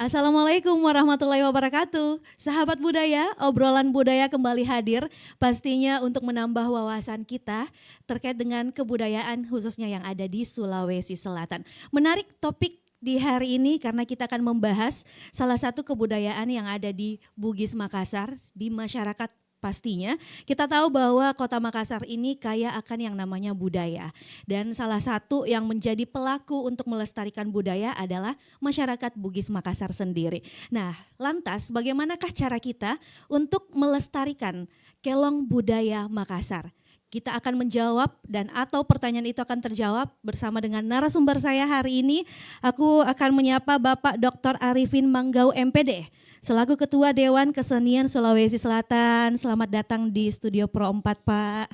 Assalamualaikum warahmatullahi wabarakatuh. Sahabat budaya, obrolan budaya kembali hadir pastinya untuk menambah wawasan kita terkait dengan kebudayaan khususnya yang ada di Sulawesi Selatan. Menarik topik di hari ini karena kita akan membahas salah satu kebudayaan yang ada di Bugis Makassar, di masyarakat. Pastinya kita tahu bahwa kota Makassar ini kaya akan yang namanya budaya. Dan salah satu yang menjadi pelaku untuk melestarikan budaya adalah masyarakat Bugis Makassar sendiri. Nah, lantas bagaimanakah cara kita untuk melestarikan kelong budaya Makassar? Kita akan menjawab dan atau pertanyaan itu akan terjawab bersama dengan narasumber saya hari ini. Aku akan menyapa Bapak Dr. Arifin Manggau MPD selaku Ketua Dewan Kesenian Sulawesi Selatan. Selamat datang di Studio Pro 4, Pak.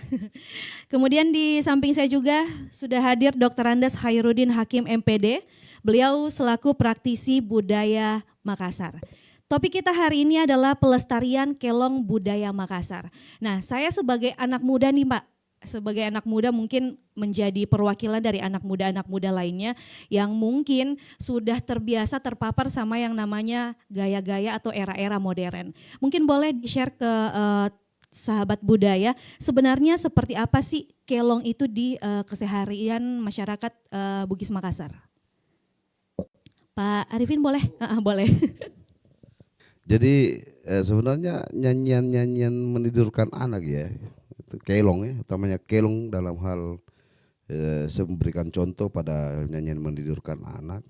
Kemudian di samping saya juga sudah hadir Dr. Andes Hairudin Hakim MPD. Beliau selaku praktisi budaya Makassar. Topik kita hari ini adalah pelestarian kelong budaya Makassar. Nah, saya sebagai anak muda nih, Pak, sebagai anak muda mungkin menjadi perwakilan dari anak muda lainnya yang mungkin sudah terbiasa terpapar sama yang namanya gaya-gaya atau era-era modern. Mungkin boleh di-share ke sahabat budaya, sebenarnya seperti apa sih kelong itu di keseharian masyarakat Bugis Makassar? Pak Arifin boleh? Boleh. Jadi sebenarnya nyanyian-nyanyian menidurkan anak ya, itu kelong ya, utamanya kelong dalam hal saya memberikan contoh pada nyanyian menidurkan anak,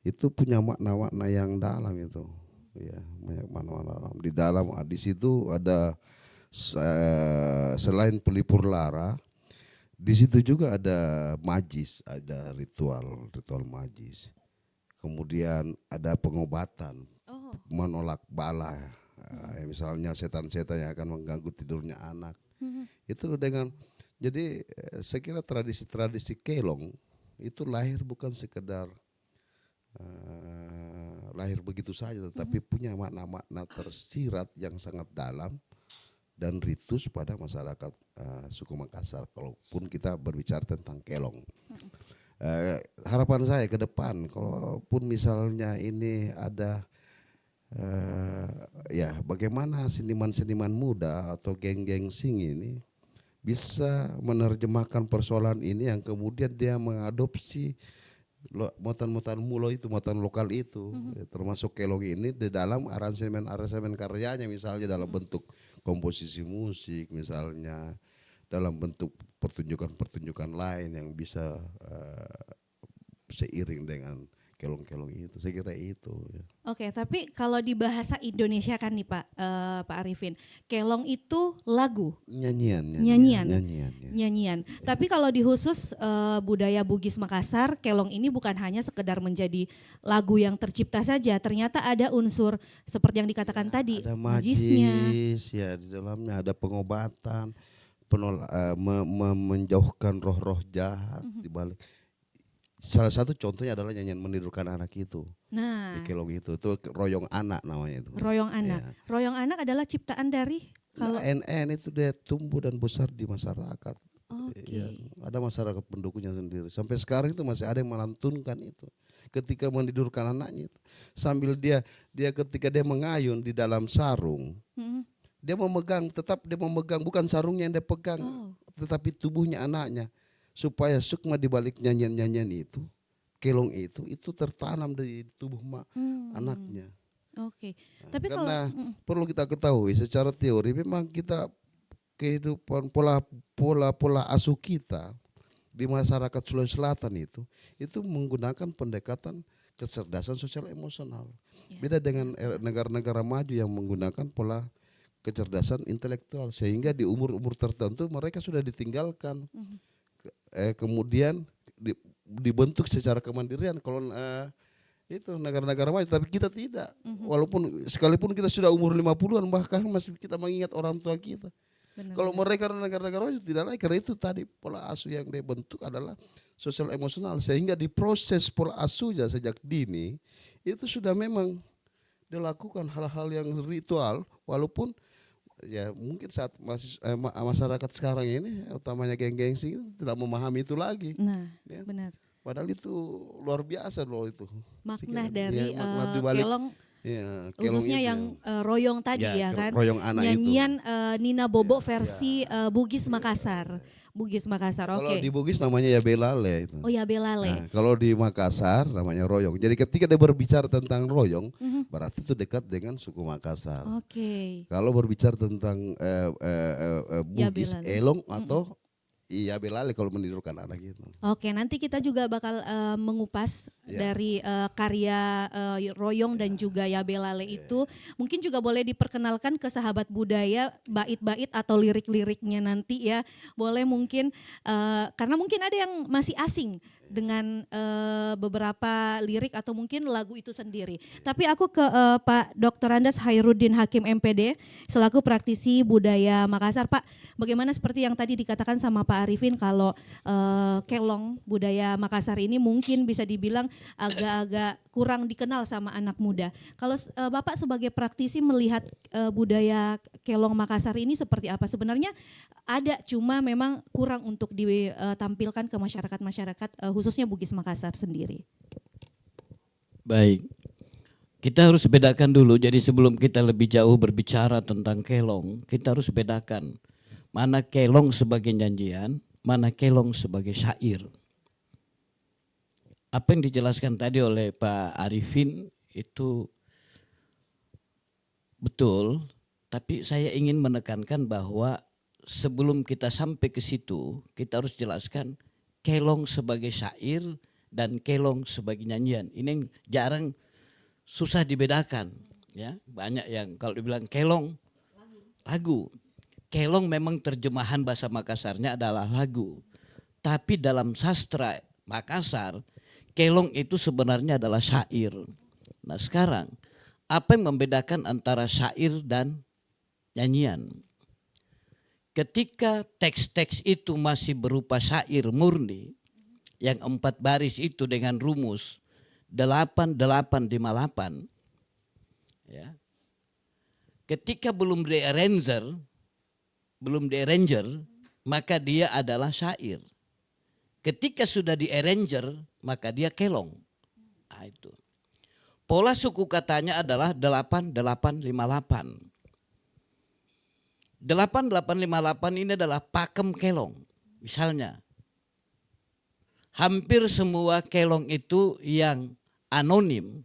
itu punya makna-makna yang dalam itu, ya banyak makna-makna dalam. Di situ ada selain pelipur lara, di situ juga ada majis, ada ritual majis. Kemudian ada pengobatan, menolak bala, misalnya setan-setan yang akan mengganggu tidurnya anak. Itu dengan jadi saya kira tradisi-tradisi kelong itu lahir bukan sekedar lahir begitu saja, tetapi punya makna-makna tersirat yang sangat dalam dan ritus pada masyarakat suku Makassar. Kalaupun kita berbicara tentang kelong. Harapan saya ke depan, kalaupun misalnya ini ada ya bagaimana seniman-seniman muda atau geng-geng sing ini bisa menerjemahkan persoalan ini yang kemudian dia mengadopsi muatan-muatan mulo itu, muatan lokal itu, termasuk kelong ini di dalam aransemen karyanya, misalnya dalam bentuk komposisi musik, misalnya dalam bentuk pertunjukan-pertunjukan lain yang bisa seiring dengan kelong-kelong itu. Saya kira itu ya. Oke, tapi kalau di bahasa Indonesia kan nih Pak, Pak Arifin, kelong itu lagu, Nyanyian. nyanyian. Tapi kalau di khusus budaya Bugis Makassar, kelong ini bukan hanya sekedar menjadi lagu yang tercipta saja, ternyata ada unsur seperti yang dikatakan tadi, Ada majisnya. majis ya, di dalamnya ada pengobatan, menjauhkan roh-roh jahat di balik. Salah satu contohnya adalah nyanyian menidurkan anak itu. Nah, Di kelong itu royong anak namanya itu. royong anak. Ya. Royong anak adalah ciptaan dari kalau NN itu dia tumbuh dan besar di masyarakat. Oke. Ya, ada masyarakat pendukungnya sendiri. Sampai sekarang itu masih ada yang melantunkan itu. Ketika menidurkan anaknya itu, sambil dia ketika dia mengayun di dalam sarung, dia memegang bukan sarungnya yang dia pegang, tetapi tubuhnya anaknya, supaya sukma di balik nyanyian-nyanyian itu, kelong itu tertanam di tubuh anaknya. Oke. Nah, Tapi kalau karena perlu kita ketahui secara teori memang kita kehidupan pola asuh kita di masyarakat Sulawesi Selatan itu menggunakan pendekatan kecerdasan sosial emosional. Beda dengan negara-negara maju yang menggunakan pola kecerdasan intelektual, sehingga di umur-umur tertentu mereka sudah ditinggalkan. Kemudian dibentuk secara kemandirian. Kalau itu negara-negara maju, tapi kita tidak. Walaupun sekalipun kita sudah umur 50-an, bahkan masih kita mengingat orang tua kita. Kalau mereka negara-negara maju tidak lagi, karena itu tadi pola asuh yang dibentuk adalah sosial emosional, sehingga di proses pola asuhnya sejak dini itu sudah memang dilakukan hal-hal yang ritual, walaupun ya mungkin saat masyarakat sekarang ini utamanya geng-geng sih tidak memahami itu lagi. Nah, Ya. benar. Padahal itu luar biasa loh itu. Makna Sekian. dari Ya, makna dibalik kelong ya, kelong khususnya itu yang ya. royong tadi Ya, ya kan. royong anak itu. Nyanyian Nina Bobo Ya, versi Bugis Makassar. Bugis Makassar. kalau di Oke. Bugis namanya ya belale itu. Oh ya Nah, Belale. kalau di Makassar namanya royong. Jadi ketika dia berbicara tentang royong, Mhm. berarti itu dekat dengan suku Makassar. Oke. Kalau berbicara tentang Ya Bugis, Belale. Elong Mm-mm. atau iya belale kalau menirukan anak gitu. Oke, nanti kita juga bakal mengupas Ya, dari karya Royong dan juga Ya Belale itu. Mungkin juga boleh diperkenalkan ke sahabat budaya bait-bait atau lirik-liriknya nanti ya. Boleh mungkin karena mungkin ada yang masih asing dengan beberapa lirik atau mungkin lagu itu sendiri. Tapi aku ke Pak Dr. Andes Hairudin Hakim MPD selaku praktisi budaya Makassar. Pak, bagaimana seperti yang tadi dikatakan sama Pak Arifin kalau kelong budaya Makassar ini mungkin bisa dibilang agak-agak kurang dikenal sama anak muda. Kalau Bapak sebagai praktisi melihat budaya kelong Makassar ini seperti apa? Sebenarnya ada, cuma memang kurang untuk ditampilkan ke masyarakat-masyarakat khususnya Bugis Makassar sendiri. Baik, kita harus bedakan dulu. Jadi sebelum kita lebih jauh berbicara tentang kelong, kita harus bedakan mana kelong sebagai nyanyian, mana kelong sebagai syair. Apa yang dijelaskan tadi oleh Pak Arifin itu betul, tapi saya ingin menekankan bahwa sebelum kita sampai ke situ, kita harus jelaskan kelong sebagai syair dan kelong sebagai nyanyian. Ini yang jarang, susah dibedakan. Ya, banyak yang kalau dibilang kelong lagu. Kelong memang terjemahan bahasa Makassarnya adalah lagu. Tapi dalam sastra Makassar, kelong itu sebenarnya adalah syair. Nah sekarang, apa yang membedakan antara syair dan nyanyian? Ketika teks-teks itu masih berupa syair murni, yang 4 baris itu dengan rumus 8-8-5-8, ya. Ketika belum di-arranger, maka dia adalah syair. Ketika sudah di-arranger, maka dia kelong. Nah, itu. Pola suku katanya adalah 8-8-5-8. 8-8-5-8 ini adalah pakem kelong. Misalnya, hampir semua kelong itu yang anonim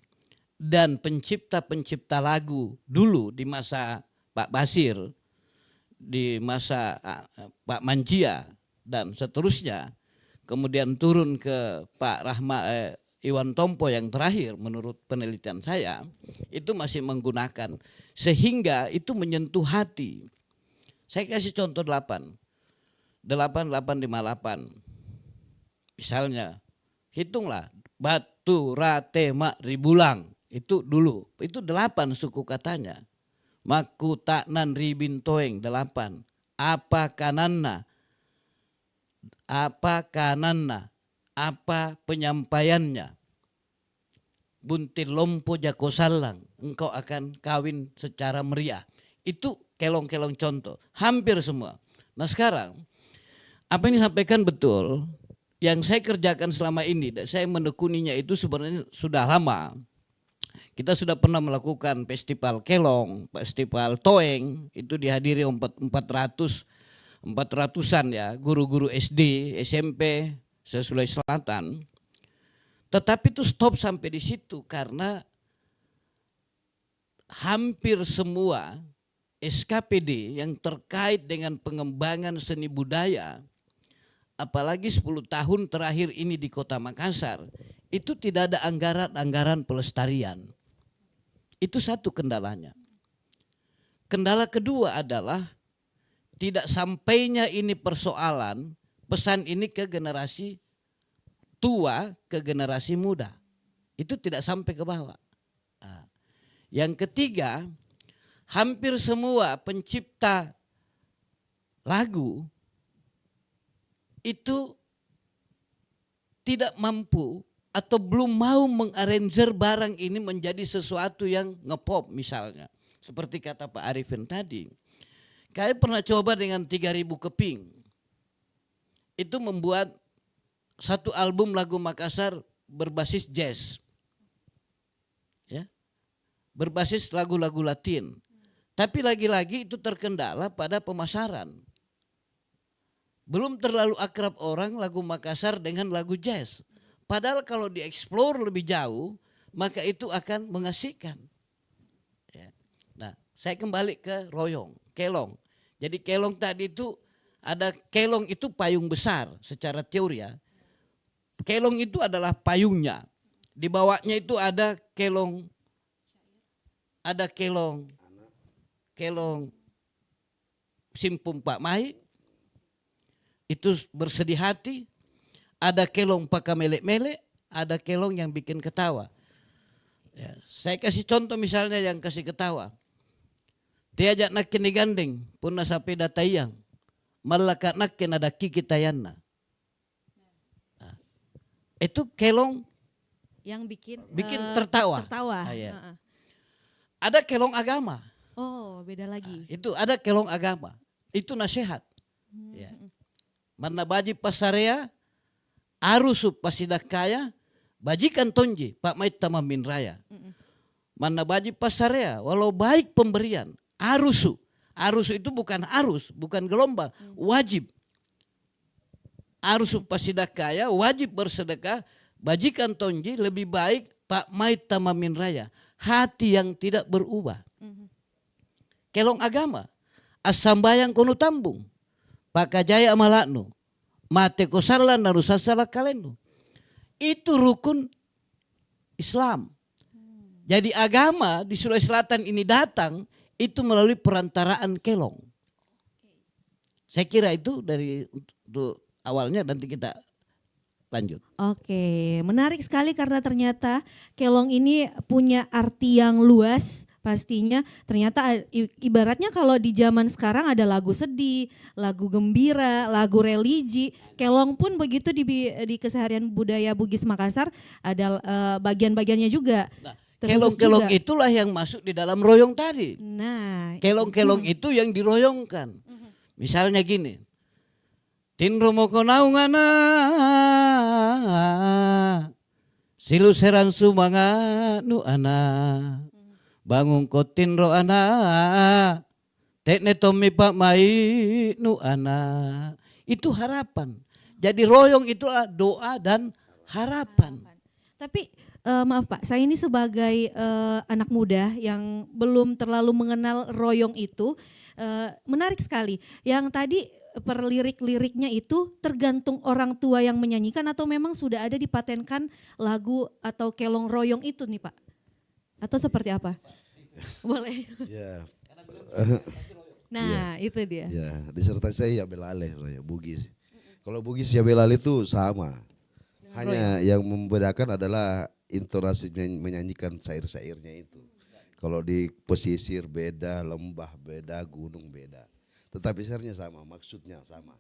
dan pencipta-pencipta lagu dulu di masa Pak Basir, di masa Pak Manjia dan seterusnya, kemudian turun ke Pak Iwan Tompo yang terakhir menurut penelitian saya, itu masih menggunakan, sehingga itu menyentuh hati. Saya kasih contoh 8-8-5-8. Misalnya, hitunglah batu rate mak ribulang, itu dulu, itu 8 suku katanya. Maku taknan ribin toeng 8. Apa kananna, apa penyampaiannya. Buntir lompo jako salang, engkau akan kawin secara meriah. Itu kelong-kelong contoh, hampir semua. Nah sekarang, apa yang disampaikan betul, yang saya kerjakan selama ini, saya menekuninya itu sebenarnya sudah lama. Kita sudah pernah melakukan festival kelong, festival toeng, itu dihadiri 400-an ya, guru-guru SD, SMP, se-Sulawesi Selatan. Tetapi itu stop sampai di situ karena hampir semua SKPD yang terkait dengan pengembangan seni budaya, apalagi 10 tahun terakhir ini di Kota Makassar, itu tidak ada anggaran pelestarian. Itu satu kendalanya. Kendala kedua adalah tidak sampainya ini persoalan, pesan ini ke generasi tua, ke generasi muda. Itu tidak sampai ke bawah. Nah, yang ketiga, hampir semua pencipta lagu itu tidak mampu atau belum mau mengarranger barang ini menjadi sesuatu yang ngepop misalnya. Seperti kata Pak Arifin tadi. Saya pernah coba dengan 3.000 keping. Itu membuat satu album lagu Makassar berbasis jazz. Ya. Berbasis lagu-lagu Latin. Tapi lagi-lagi itu terkendala pada pemasaran. Belum terlalu akrab orang lagu Makassar dengan lagu jazz. Padahal kalau dieksplor lebih jauh, maka itu akan mengasihkan. Ya. Nah, saya kembali ke royong, kelong. Jadi kelong tadi itu ada kelong itu payung besar secara teori ya. Kelong itu adalah payungnya. Di bawahnya itu ada kelong simpum Pak Mai, itu bersedih hati, ada kelong paka melek-melek, ada kelong yang bikin ketawa. Ya, saya kasih contoh misalnya yang kasih ketawa. Tiajak nakin digandeng, pun nasape datayang, malakat nakin ada kiki tayanna. Nah, itu kelong Yang bikin tertawa. Tertawa. Ah, ya. Heeh. Ada kelong agama. Oh, beda lagi. Itu ada kelong agama. Itu nasihat. Ya. Mana baji pasarea, arusu pasidakaya, bajikan tonji, Pak Mait tamamin raya. Mana baji pasarea, walau baik pemberian, arusu. Arusu itu bukan arus, bukan gelombang, wajib. Arusu pasidakaya, wajib bersedekah, bajikan tonji lebih baik Pak Mait tamamin raya. Hati yang tidak berubah. Kelong agama, asambayang kono tambung, pakajaya amalakno, mate kosalan narusasala kalenu. Itu rukun Islam. Jadi agama di Sulawesi Selatan ini datang itu melalui perantaraan kelong. Saya kira itu dari untuk awalnya, nanti kita lanjut. Oke, menarik sekali karena ternyata kelong ini punya arti yang luas. Pastinya ternyata ibaratnya kalau di zaman sekarang ada lagu sedih, lagu gembira, lagu religi. Kelong pun begitu di keseharian budaya Bugis Makassar ada bagian-bagiannya juga. Nah, Terkhusus kelong-kelong juga. itulah yang masuk di dalam royong tadi. Nah, Kelong-kelong itu yang diroyongkan. Misalnya gini. Tinro moko naungana silu seran sumanga nu ana bangun ko tinro ana tekne tomi Pak Mai nu ana. Itu harapan. Jadi royong itulah doa dan harapan. tapi maaf Pak, saya ini sebagai anak muda yang belum terlalu mengenal royong itu, menarik sekali. Yang tadi per lirik-liriknya itu tergantung orang tua yang menyanyikan atau memang sudah ada dipatenkan lagu atau kelong royong itu nih Pak? Atau seperti apa? Boleh. Ya, Nah itu dia. ya disertasi saya ya Belale, ya Bugis. Kalau Bugis ya Belale itu sama. Hanya yang membedakan adalah intonasi menyanyikan syair-syairnya itu. Kalau di pesisir beda, lembah beda, gunung beda. Tetapi syairnya sama, maksudnya sama.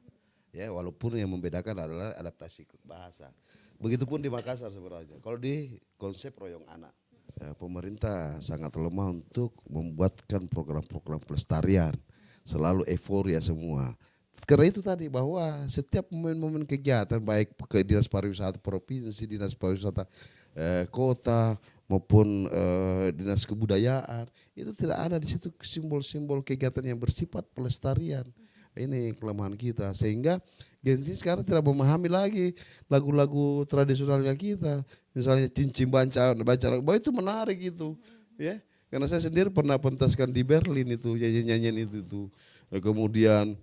Ya, walaupun yang membedakan adalah adaptasi bahasa. Begitupun di Makassar sebenarnya. Kalau di konsep royong anak, ya, pemerintah sangat lemah untuk membuatkan program-program pelestarian. Selalu euforia semua. Karena itu tadi bahwa setiap momen-momen kegiatan baik ke dinas pariwisata provinsi, dinas pariwisata kota maupun dinas kebudayaan itu tidak ada di situ simbol-simbol kegiatan yang bersifat pelestarian. Ini kelemahan kita sehingga Gen Z sekarang tidak memahami lagi lagu-lagu tradisionalnya kita. Misalnya cincin baca bahwa itu menarik itu, ya. Karena saya sendiri pernah pentaskan di Berlin itu nyanyian itu tuh. Kemudian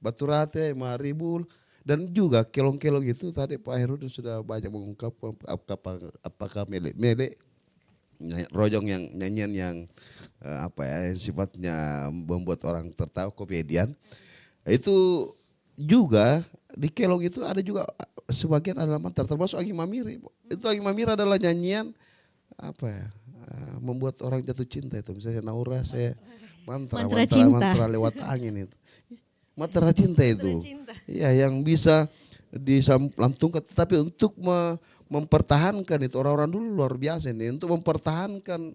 Batu Rate, Maribul, dan juga kelong-kelong itu tadi Pak Heru sudah banyak mengungkap apakah melek-melek royong yang nyanyian yang yang sifatnya membuat orang tertawa, komedian. Itu juga di kelong itu ada juga sebagian adalah mantra, termasuk Angin Mamiri. Itu Angin Mamiri adalah nyanyian membuat orang jatuh cinta itu. Misalnya Naura saya mantra lewat angin itu. Mantra cinta itu. Iya, yang bisa dilantunkan, tetapi untuk mempertahankan itu orang-orang dulu luar biasa ini untuk mempertahankan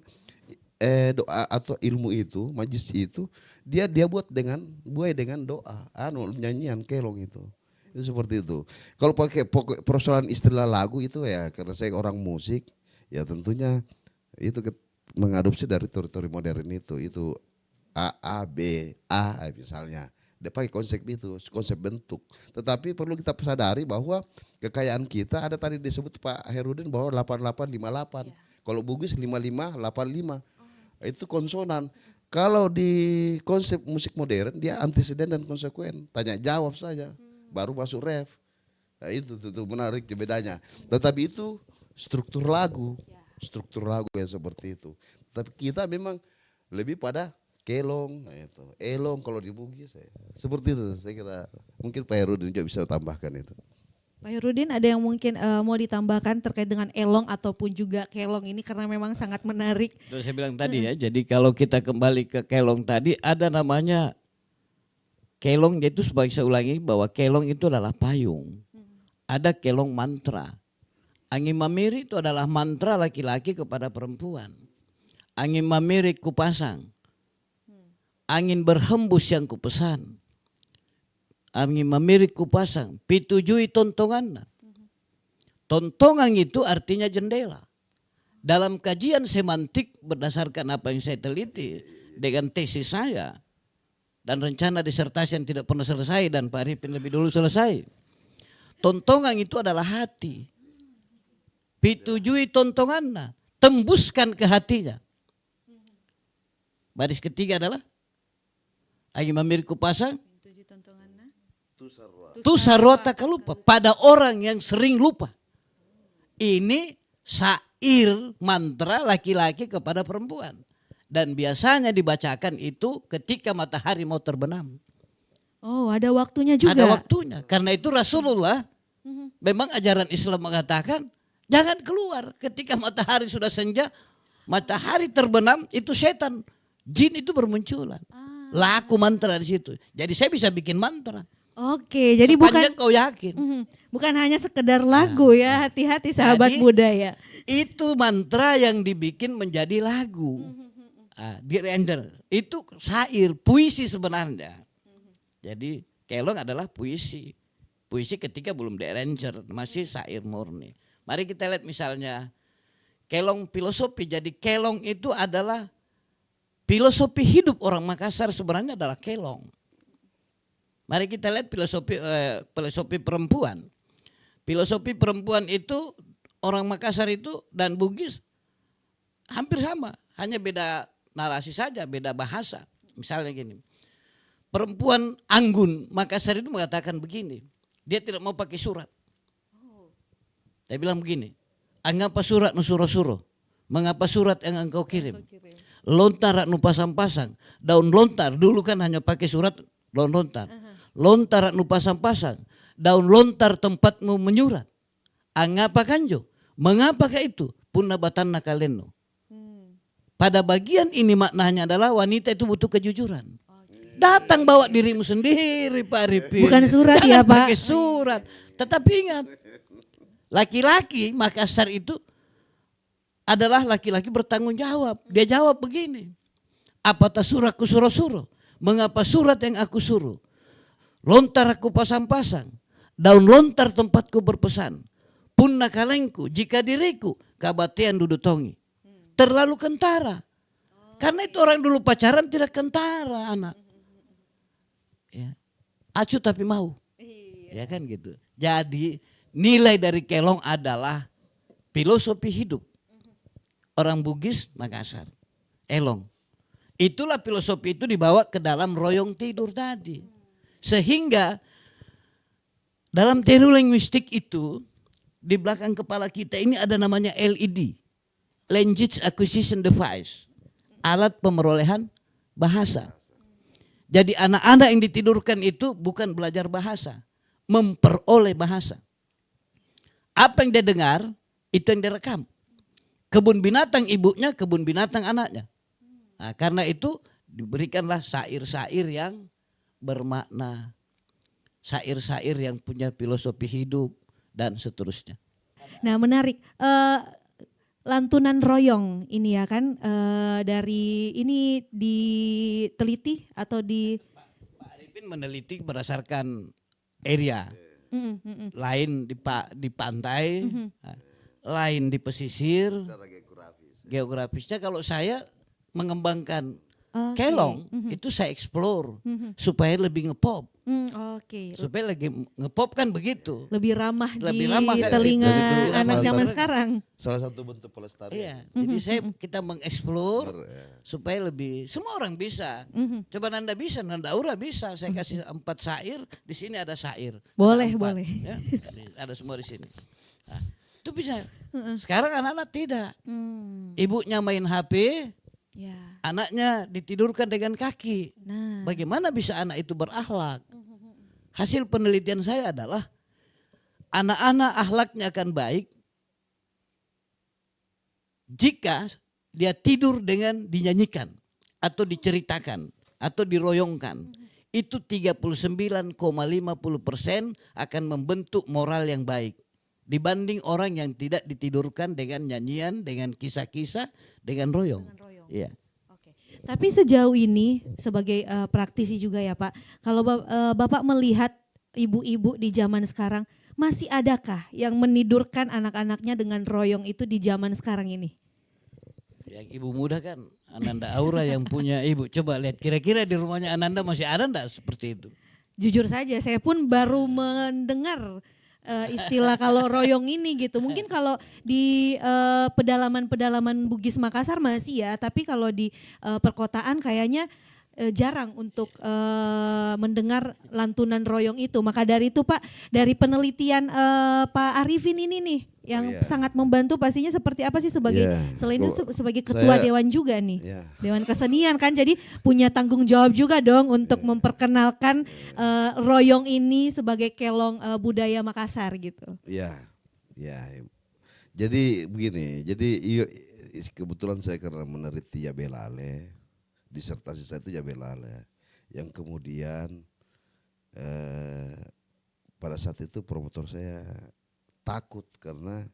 doa atau ilmu itu, majlis itu dia buat dengan doa, nyanyian kelong itu. Itu seperti itu. Kalau pakai persoalan istilah lagu itu ya karena saya orang musik, ya tentunya itu mengadopsi dari teori-teori modern itu A B A misalnya. Dia pakai konsep itu, konsep bentuk. Tetapi perlu kita sadari bahwa kekayaan kita ada tadi disebut Pak Herudin bahwa 8858. Kalau Bugis 5585. Itu konsonan. Kalau di konsep musik modern dia antisiden dan konsekuen, tanya jawab saja, baru masuk ref. Nah, itu tuh menarik bedanya. Tetapi itu struktur lagu yang seperti itu. Tapi kita memang lebih pada kelong, nah itu elong kalau di Bugis seperti itu. Saya kira mungkin Pak Herudin juga bisa tambahkan itu. Pak Herudin ada yang mungkin mau ditambahkan terkait dengan elong ataupun juga kelong ini karena memang sangat menarik. Terus saya bilang tadi ya, jadi kalau kita kembali ke kelong tadi ada namanya kelong, yaitu sebagai saya ulangi bahwa kelong itu adalah payung. Ada kelong mantra. Angin mamiri itu adalah mantra laki-laki kepada perempuan. Angin mamiri kupasang. Angin berhembus yang kupesan. Angin mamiri kupasang. Pitujui tontongan. Tontongan itu artinya jendela. Dalam kajian semantik berdasarkan apa yang saya teliti dengan tesis saya dan rencana disertasi yang tidak pernah selesai dan Pak Arifin lebih dulu selesai. Tontongan itu adalah hati. Pitujui tontongan, tembuskan ke hatinya. Baris ketiga adalah angin mamiri kupasang. Tusarota kalupa, pada orang yang sering lupa. Ini syair mantra laki-laki kepada perempuan. Dan biasanya dibacakan itu ketika matahari mau terbenam. Oh, ada waktunya juga. Ada waktunya. Karena itu Rasulullah memang ajaran Islam mengatakan jangan keluar ketika matahari sudah senja, matahari terbenam itu setan, jin itu bermunculan. Laku mantra di situ. Jadi saya bisa bikin mantra. Oke, jadi bukan kau yakin. bukan hanya sekedar lagu ya, hati-hati sahabat Jadi, budaya. Itu mantra yang dibikin menjadi lagu. Di-render. Itu syair, puisi sebenarnya. Jadi kelong adalah puisi. Puisi ketika belum di-arranger, masih syair murni. Mari kita lihat misalnya kelong filosofi. Jadi kelong itu adalah filosofi hidup orang Makassar sebenarnya adalah kelong. Mari kita lihat filosofi perempuan. Filosofi perempuan itu orang Makassar itu dan Bugis hampir sama, hanya beda narasi saja, beda bahasa. Misalnya gini, perempuan Anggun Makassar itu mengatakan begini, dia tidak mau pakai surat. Dia bilang begini, angapa surat nu suro-suro, mengapa surat yang engkau kirim? Lontar nu pasang-pasang, daun lontar dulu kan hanya pakai surat daun lontar. Lontar nu pasang-pasang, daun lontar tempatmu menyurat. Angapa kanjo? Mengapakah itu? Punna batanna kaleno. Pada bagian ini maknanya adalah wanita itu butuh kejujuran. Datang bawa dirimu sendiri Pak Arifin. Bukan surat. Jangan ya Pak. pakai surat. Tetapi ingat, laki-laki Makassar itu adalah laki-laki bertanggung jawab. Dia jawab begini, apatah suratku suruh-suruh? Mengapa surat yang aku suruh? Lontar aku pasang-pasang, daun lontar tempatku berpesan. Punna kalengku, jika diriku kabatian dudutongi. Terlalu kentara. Karena itu orang dulu pacaran tidak kentara anak. Ya. Acu tapi mau. Ya kan gitu. Jadi nilai dari kelong adalah filosofi hidup. Orang Bugis Makassar. Elong. Itulah filosofi itu dibawa ke dalam royong tidur tadi. Sehingga dalam teori linguistik itu di belakang kepala kita ini ada namanya LED. Language Acquisition Device. Alat pemerolehan bahasa. Jadi anak-anak yang ditidurkan itu bukan belajar bahasa. Memperoleh bahasa. Apa yang dia dengar itu yang direkam. Kebun binatang ibunya, kebun binatang anaknya. Nah, karena itu diberikanlah syair-syair yang bermakna, syair-syair yang punya filosofi hidup dan seterusnya. Nah menarik, lantunan royong ini ya kan dari ini diteliti atau di Pak Arifin meneliti berdasarkan area. lain di pantai, lain di pesisir. Secara geografis. Geografisnya kalau saya mengembangkan Oke. kelong itu saya explore supaya lebih ngepop. Oke. Supaya lagi ngepop kan begitu. Lebih ramah Lebih di ramah kan, telinga dan itu anak salah zaman satu- sekarang. Salah satu bentuk pelestarian. Iya, jadi kita mengeksplor Ya. supaya lebih semua orang bisa. Coba Nanda bisa, Nanda Aura bisa. Saya kasih 4 syair, di sini ada syair. Boleh, Ada 4, boleh. ya. Ada semua di sini. Nah, itu bisa. Sekarang anak-anak tidak. Ibunya main HP, Ya. anaknya ditidurkan dengan kaki. Nah. Bagaimana bisa anak itu berakhlak? Hasil penelitian saya adalah anak-anak akhlaknya akan baik jika dia tidur dengan dinyanyikan atau diceritakan atau diroyongkan. Itu 39,50% akan membentuk moral yang baik dibanding orang yang tidak ditidurkan dengan nyanyian, dengan kisah-kisah, dengan royong. Iya. Oke. Tapi sejauh ini sebagai praktisi juga ya Pak, kalau Bapak melihat ibu-ibu di zaman sekarang, masih adakah yang menidurkan anak-anaknya dengan royong itu di zaman sekarang ini? Yang ibu muda kan Ananda Aura yang punya ibu. Coba lihat kira-kira di rumahnya Ananda masih ada enggak seperti itu? Jujur saja saya pun baru mendengar istilah kalau royong ini gitu. Mungkin kalau di pedalaman-pedalaman Bugis Makassar masih ya, tapi kalau di perkotaan kayaknya jarang untuk mendengar lantunan royong itu. Maka dari itu Pak, dari penelitian Pak Arifin ini nih yang Iya. sangat membantu pastinya seperti apa sih sebagai Iya. selain itu Kalau sebagai ketua saya- dewan juga nih. Iya. Dewan Kesenian kan, jadi punya tanggung jawab juga dong untuk memperkenalkan royong ini sebagai kelong budaya Makassar gitu. Iya, ya. Jadi begini, kebetulan saya karena meneliti Jabelale, disertasi saya itu Jabelale, yang kemudian pada saat itu promotor saya takut karena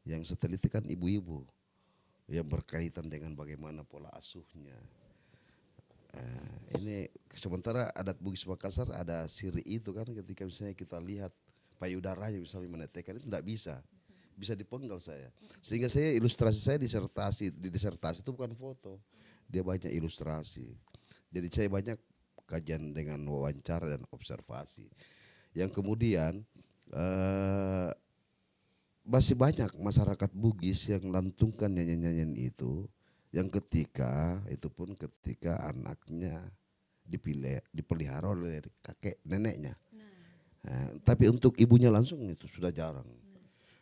yang saya teliti kan ibu-ibu yang berkaitan dengan bagaimana pola asuhnya. Ini sementara adat Bugis Makassar ada siri itu kan, ketika misalnya kita lihat payudaranya misalnya menetekkan itu tidak bisa dipenggal saya. Sehingga saya ilustrasi saya di disertasi itu bukan foto, dia banyak ilustrasi. Jadi saya banyak kajian dengan wawancara dan observasi. Yang kemudian masih banyak masyarakat Bugis yang lantunkan nyanyian-nyanyian itu, yang ketika anaknya dipelihara oleh kakek neneknya. Tapi untuk ibunya langsung itu sudah jarang.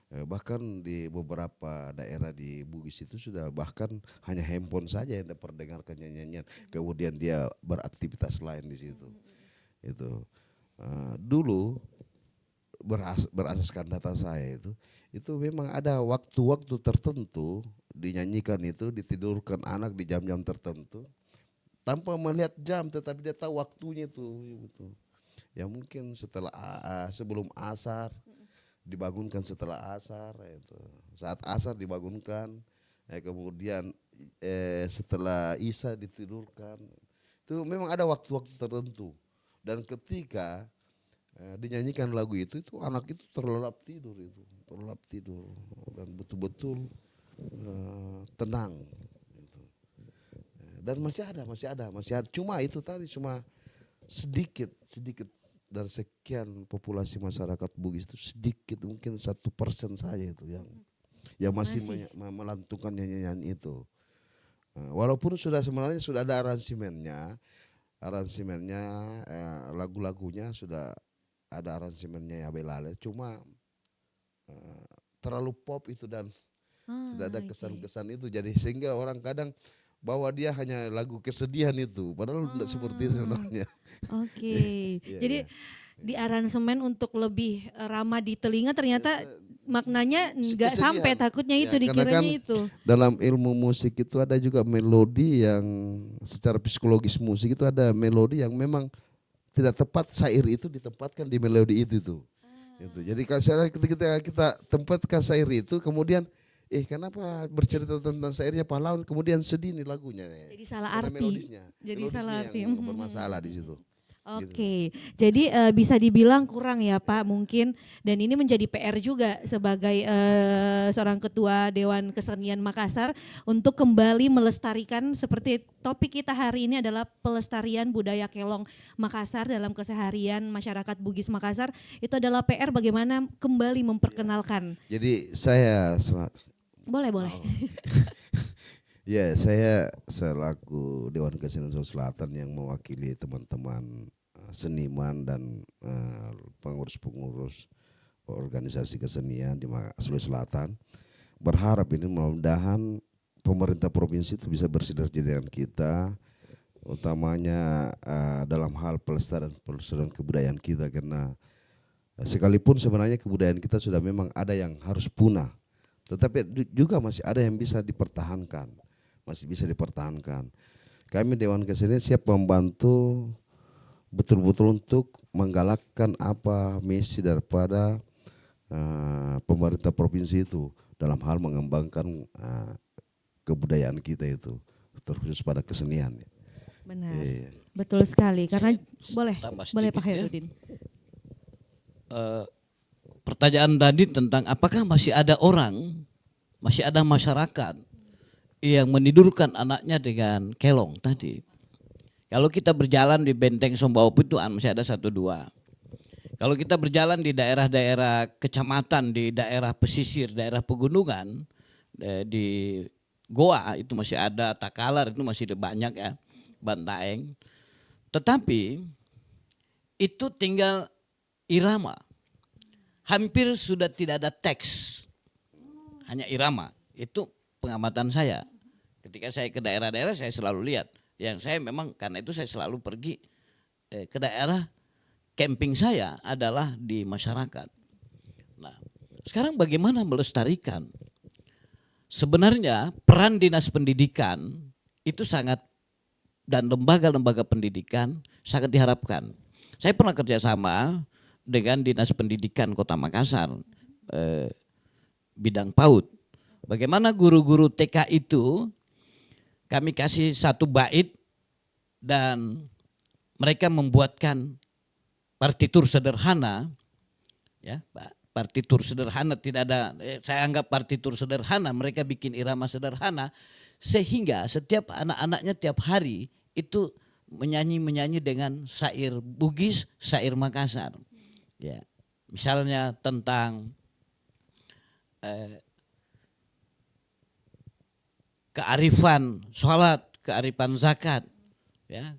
Bahkan di beberapa daerah di Bugis itu sudah bahkan hanya handphone saja yang diperdengarkan nyanyian. Kemudian dia beraktivitas lain di situ. Itu dulu berasaskan data saya itu memang ada waktu-waktu tertentu dinyanyikan itu, ditidurkan anak di jam-jam tertentu tanpa melihat jam, tetapi dia tahu waktunya itu. Ya mungkin sebelum asar dibangunkan, setelah asar itu. Saat asar dibangunkan, kemudian setelah isya ditidurkan. Itu memang ada waktu-waktu tertentu. Dan ketika dinyanyikan lagu itu anak itu terlelap tidur dan betul-betul tenang. Dan masih ada. Cuma itu tadi cuma sedikit dari sekian populasi masyarakat Bugis itu sedikit, mungkin 1% saja itu yang masih melantunkan nyanyian itu. Walaupun sebenarnya sudah ada aransemennya, lagu-lagunya sudah ada aransemennya ya Belale, cuma terlalu pop itu dan tidak ada kesan-kesan itu, jadi sehingga orang kadang bahwa dia hanya lagu kesedihan itu, padahal tidak seperti itu sebenarnya. Oke. Iya, Jadi di aransemen untuk lebih ramah di telinga ternyata maknanya nggak Kesedihan. sampai, takutnya itu Ya, karena dikiranya kan itu. dalam ilmu musik itu ada juga melodi yang secara psikologis musik itu ada melodi yang memang tidak tepat syair itu ditempatkan di melodi itu tuh. Gitu. Jadi ketika kita tempatkan syair itu kemudian kenapa bercerita tentang syairnya pahlawan kemudian sedih nih lagunya. Jadi salah Karena arti. melodisnya Jadi salah arti. yang bermasalah di situ. Oke, jadi bisa dibilang kurang ya Pak mungkin, dan ini menjadi PR juga sebagai seorang ketua Dewan Kesenian Makassar untuk kembali melestarikan, seperti topik kita hari ini adalah pelestarian budaya kelong Makassar dalam keseharian masyarakat Bugis Makassar. Itu adalah PR bagaimana kembali memperkenalkan. Jadi saya Boleh. ya, saya selaku Dewan Kesenian Sulawesi Selatan yang mewakili teman-teman seniman dan pengurus-pengurus organisasi kesenian di Sulawesi Selatan berharap ini mudah-mudahan pemerintah provinsi itu bisa bersinergi dengan kita, utamanya dalam hal pelestarian kebudayaan kita, karena sekalipun sebenarnya kebudayaan kita sudah memang ada yang harus punah, tetapi juga masih ada yang bisa dipertahankan, Kami Dewan Kesenian siap membantu betul-betul untuk menggalakkan apa misi daripada pemerintah provinsi itu dalam hal mengembangkan kebudayaan kita itu, terkhusus pada kesenian. Benar, betul sekali. Karena boleh Pak Ya. Hairudin. Pertanyaan tadi tentang apakah masih ada masyarakat yang menidurkan anaknya dengan kelong tadi. Kalau kita berjalan di Benteng Sombaupu itu masih ada 1-2. Kalau kita berjalan di daerah-daerah kecamatan, di daerah pesisir, daerah pegunungan, di Goa itu masih ada, Takalar itu masih banyak ya, Bantaeng. Tetapi itu tinggal irama. Hampir sudah tidak ada teks, hanya irama. Itu pengamatan saya. Ketika saya ke daerah-daerah saya selalu lihat. Yang saya memang karena itu saya selalu pergi ke daerah, camping saya adalah di masyarakat. Nah, sekarang bagaimana melestarikan? Sebenarnya peran dinas pendidikan itu sangat, dan lembaga-lembaga pendidikan sangat diharapkan. Saya pernah kerjasama dengan Dinas Pendidikan Kota Makassar, bidang PAUD. Bagaimana guru-guru TK itu kami kasih 1 bait dan mereka membuatkan partitur sederhana, ya, partitur sederhana, tidak ada, saya anggap partitur sederhana, mereka bikin irama sederhana sehingga setiap anak-anaknya tiap hari itu menyanyi dengan syair Bugis, syair Makassar. Ya, misalnya tentang kearifan sholat, kearifan zakat, ya,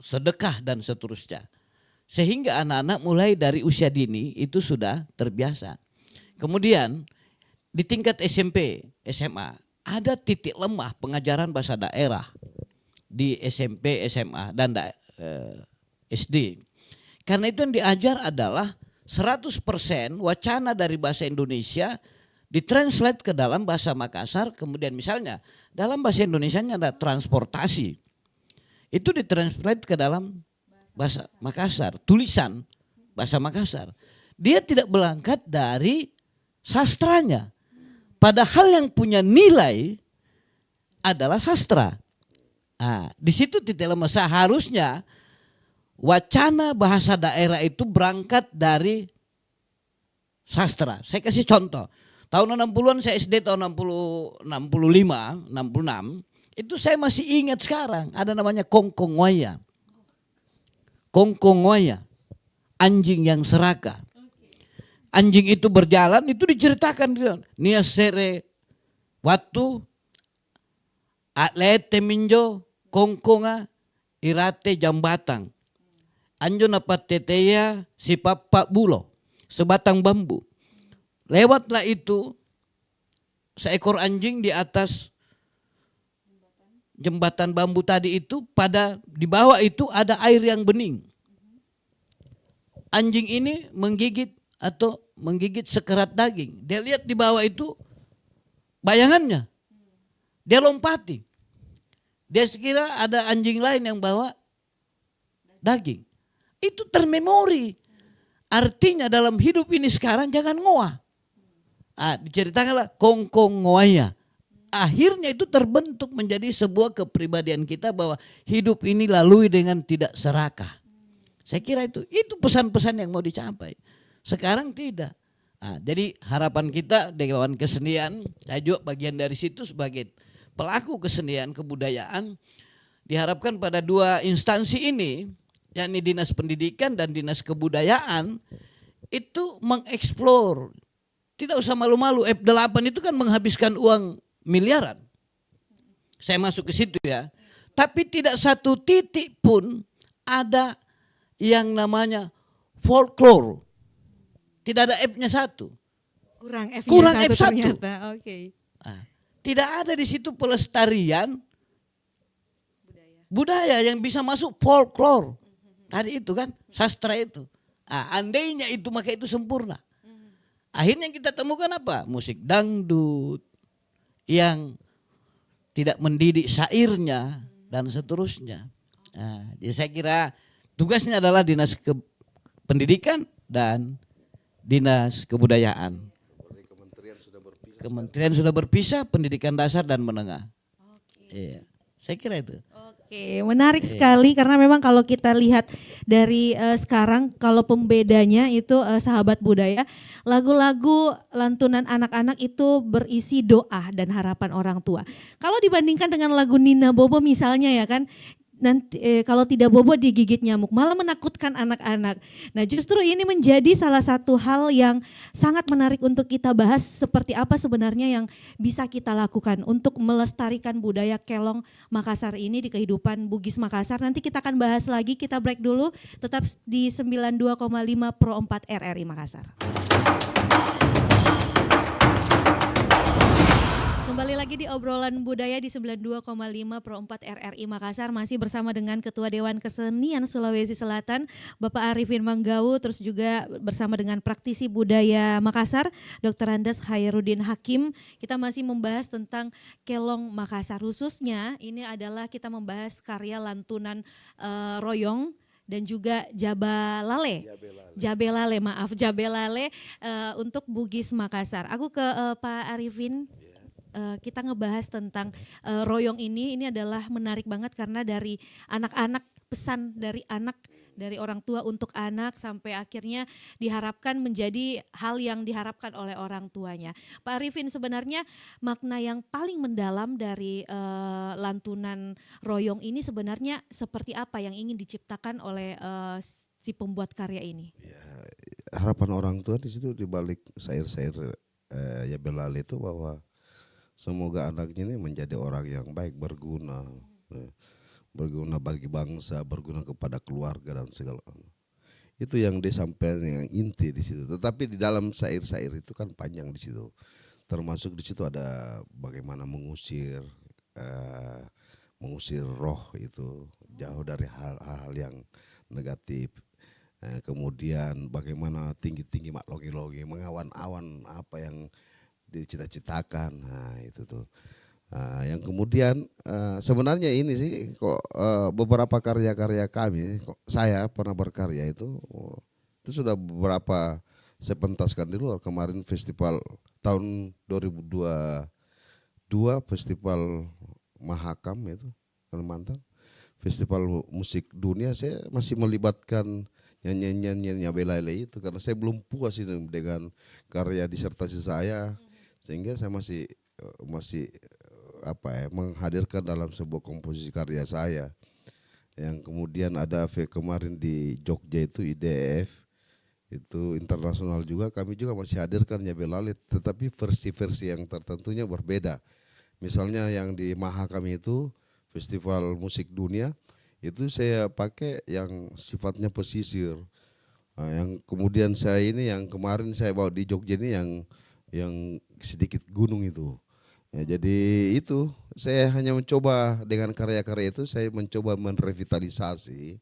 sedekah dan seterusnya. Sehingga anak-anak mulai dari usia dini itu sudah terbiasa. Kemudian di tingkat SMP, SMA ada titik lemah pengajaran bahasa daerah di SMP, SMA dan SD. Karena itu yang diajar adalah 100% wacana dari bahasa Indonesia ditranslate ke dalam bahasa Makassar. Kemudian misalnya dalam bahasa Indonesianya ada transportasi, itu ditranslate ke dalam bahasa Makassar, tulisan bahasa Makassar. Dia tidak berangkat dari sastranya, padahal yang punya nilai adalah sastra. Nah, di situ titik lemah. Seharusnya wacana bahasa daerah itu berangkat dari sastra. Saya kasih contoh. Tahun 60-an saya SD, tahun 65, 66, itu saya masih ingat sekarang. Ada namanya kongkongoya. Kongkongoya, anjing yang serakah. Anjing itu berjalan, itu diceritakan. Nia sere waktu atlete minjo kongkonga irate jambatang. Anjo napat teteya si papa bulo, sebatang bambu. Lewatlah itu seekor anjing di atas jembatan bambu tadi itu, pada di bawah itu ada air yang bening. Anjing ini menggigit sekerat daging. Dia lihat di bawah itu bayangannya. Dia lompati. Dia sekira ada anjing lain yang bawa daging. Itu termemori. Artinya dalam hidup ini sekarang jangan ngoah. Diceritakanlah kongkong ngoaya. Akhirnya itu terbentuk menjadi sebuah kepribadian kita bahwa hidup ini lalui dengan tidak serakah. Saya kira itu pesan-pesan yang mau dicapai. Sekarang tidak. Nah, jadi harapan kita Dewan Kesenian, saya juga bagian dari situ sebagai pelaku kesenian kebudayaan, diharapkan pada dua instansi ini, yakni Dinas Pendidikan dan Dinas Kebudayaan, itu mengeksplor. Tidak usah malu-malu, F8 itu kan menghabiskan uang miliaran. Saya masuk ke situ ya. Tapi tidak satu titik pun ada yang namanya folklore. Tidak ada F-nya satu. Kurang F-nya Kurang satu F1. ternyata. Oke. Nah, tidak ada di situ pelestarian budaya yang bisa masuk folklore. Tadi itu kan sastra itu. Andainya itu maka itu sempurna. Akhirnya kita temukan apa? Musik dangdut yang tidak mendidik syairnya dan seterusnya. Jadi saya kira tugasnya adalah Dinas Pendidikan dan Dinas Kebudayaan. Kementerian sudah berpisah, pendidikan dasar dan menengah. Iya, saya kira itu. Oke, menarik sekali karena memang kalau kita lihat dari sekarang kalau pembedanya itu sahabat budaya, lagu-lagu lantunan anak-anak itu berisi doa dan harapan orang tua. Kalau dibandingkan dengan lagu Nina Bobo misalnya ya kan, nanti kalau tidak bobo digigit nyamuk, malah menakutkan anak-anak. Nah, justru ini menjadi salah satu hal yang sangat menarik untuk kita bahas, seperti apa sebenarnya yang bisa kita lakukan untuk melestarikan budaya kelong Makassar ini di kehidupan Bugis Makassar. Nanti kita akan bahas lagi, kita break dulu, tetap di 92,5 Pro 4 RRI Makassar. Kembali lagi di obrolan budaya di 92,5 Pro 4 RRI Makassar, masih bersama dengan Ketua Dewan Kesenian Sulawesi Selatan Bapak Arifin Manggau, terus juga bersama dengan praktisi budaya Makassar Dr. Andes Hairudin Hakim. Kita masih membahas tentang kelong Makassar, khususnya ini adalah kita membahas karya lantunan royong dan juga Jabelale untuk Bugis Makassar. Aku ke Pak Arifin. Kita ngebahas tentang royong ini adalah menarik banget karena dari anak-anak, pesan dari anak, dari orang tua untuk anak sampai akhirnya diharapkan menjadi hal yang diharapkan oleh orang tuanya. Pak Arifin, sebenarnya makna yang paling mendalam dari lantunan royong ini sebenarnya seperti apa yang ingin diciptakan oleh si pembuat karya ini? Ya, harapan orang tua di situ di balik syair-syair Jabelale itu bahwa semoga anaknya ini menjadi orang yang baik, berguna, berguna bagi bangsa, berguna kepada keluarga dan segala. Itu yang disampaikan yang inti di situ. Tetapi di dalam syair-syair itu kan panjang di situ. Termasuk di situ ada bagaimana mengusir roh itu jauh dari hal-hal yang negatif. Kemudian bagaimana tinggi-tinggi mak logi-logi, mengawan-awan apa yang dicita-citakan. Nah itu tuh yang kemudian sebenarnya ini sih kok beberapa karya-karya kami, saya pernah berkarya itu sudah beberapa saya pentaskan di luar. Kemarin festival tahun 2022 festival Mahakam itu Kalimantan, festival musik dunia, saya masih melibatkan nyanyian Jabelale itu karena saya belum puas ini dengan karya disertasi saya. Sehingga saya masih menghadirkan dalam sebuah komposisi karya saya yang kemudian ada kemarin di Jogja itu IDF itu internasional juga, kami juga masih hadirkan Jabelale, tetapi versi-versi yang tertentunya berbeda. Misalnya yang di Mahakam itu festival musik dunia itu saya pakai yang sifatnya pesisir. Yang kemudian saya ini yang kemarin saya bawa di Jogja ini yang sedikit gunung itu. Ya, jadi itu saya hanya mencoba dengan karya-karya itu saya mencoba merevitalisasi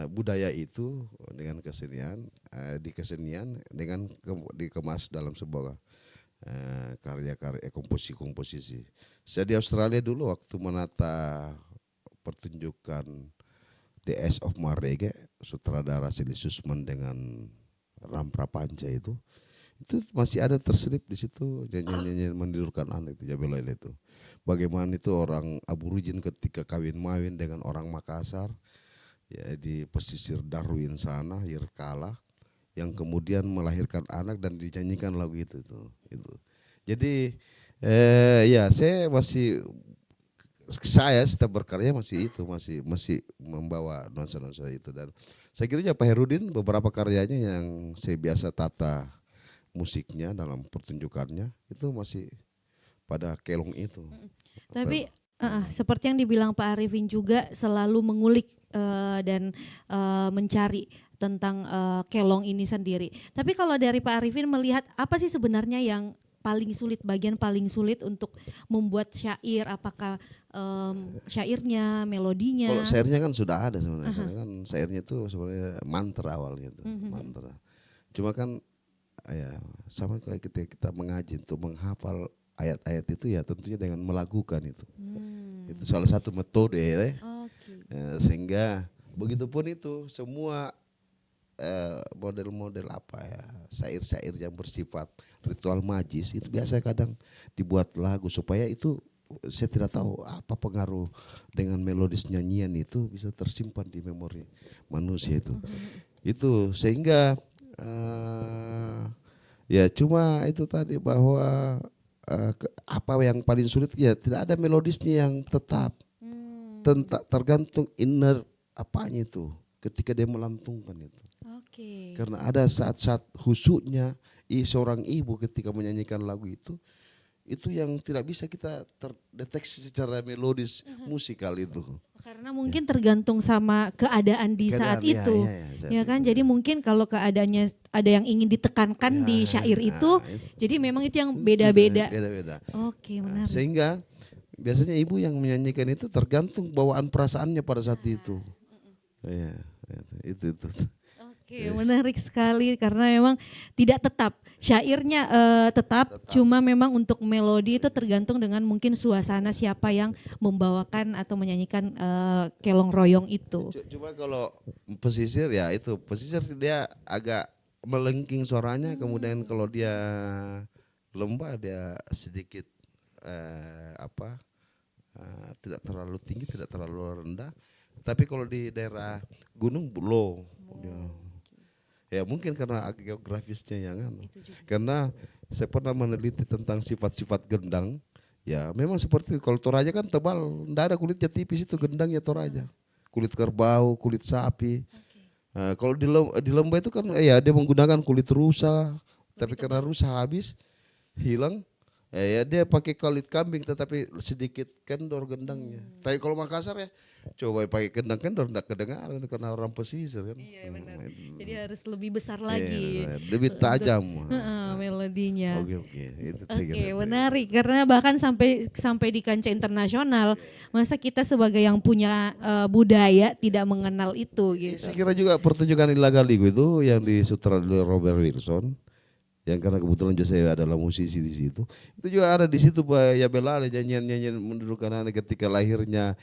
budaya itu dengan kesenian, di kesenian dengan dikemas dalam sebuah karya-karya komposisi. Saya di Australia dulu waktu menata pertunjukan The Ace of Marege sutradara Silly Susman dengan Ram Prapanca itu masih ada terselip di situ nyanyian menidurkan anak itu Jabelale itu. Bagaimana itu orang aborigin ketika kawin-mawin dengan orang Makassar ya di pesisir Darwin sana, Yirkala, yang kemudian melahirkan anak dan dinyanyikan lagu itu tuh. Itu. Jadi ya saya setiap berkarya masih itu masih membawa nuansa-nuansa itu, dan saya kira juga Pak Herudin beberapa karyanya yang saya biasa tata musiknya dalam pertunjukannya itu masih pada kelong itu. Tapi seperti yang dibilang Pak Arifin juga selalu mengulik dan mencari tentang kelong ini sendiri. Tapi kalau dari Pak Arifin melihat apa sih sebenarnya yang paling sulit, bagian paling sulit untuk membuat syair, apakah syairnya, melodinya? Kalau syairnya kan sudah ada sebenarnya, karena kan syairnya itu sebenarnya mantra awalnya itu, mantra. Cuma kan ya sama kayak ketika kita mengaji untuk menghafal ayat-ayat itu ya tentunya dengan melakukan itu. Itu salah satu metode ya. Sehingga begitupun itu semua model-model apa ya, syair-syair yang bersifat ritual majis itu biasa kadang dibuat lagu supaya itu saya tidak tahu apa pengaruh dengan melodis nyanyian itu bisa tersimpan di memori manusia itu. Itu sehingga ya cuma itu tadi bahwa apa yang paling sulit ya tidak ada melodisnya yang tetap. Tergantung inner apanya itu ketika dia melantungkan itu. Karena ada saat-saat khusyuknya seorang ibu ketika menyanyikan lagu itu yang tidak bisa kita terdeteksi secara melodis musikal itu. Karena mungkin tergantung sama keadaan di saat itu, ya kan. Jadi mungkin kalau keadaannya ada yang ingin ditekankan di syair itu, jadi memang itu yang beda-beda. Oke, menarik. Sehingga biasanya ibu yang menyanyikan itu tergantung bawaan perasaannya pada saat itu. Ya, itu. Oke, menarik sekali karena memang tidak tetap syairnya tetap, cuma memang untuk melodi itu tergantung dengan mungkin suasana siapa yang membawakan atau menyanyikan kelong royong itu. Cuma kalau pesisir ya itu pesisir dia agak melengking suaranya, kemudian kalau dia lembah dia sedikit tidak terlalu tinggi, tidak terlalu rendah. Tapi kalau di daerah gunung low. Ya mungkin karena geografisnya yang karena saya pernah meneliti tentang sifat-sifat gendang. Ya memang seperti kalau Toraja kan tebal, enggak ada kulitnya tipis itu gendangnya Toraja. Kulit kerbau, kulit sapi. Kalau di lembah itu kan ya dia menggunakan kulit rusa, tapi karena rusa habis hilang, ya dia pakai kulit kambing tetapi sedikit kendor gendangnya. Tapi kalau Makassar ya coba pakai kendor enggak kedengaran itu karena orang pesisir kan. Iya benar. Jadi harus lebih besar lagi. Lebih tajam melodinya. Oke. Oke, menarik karena bahkan sampai di kancah internasional, masa kita sebagai yang punya budaya tidak mengenal itu gitu. Saya kira juga pertunjukan Ilagaligo itu yang disutradarai Robert Wilson, yang karena kebetulan juga saya adalah musisi di situ. Itu juga ada di situ Pak Yabelale nyanyian mendudukan anak ketika lahirnya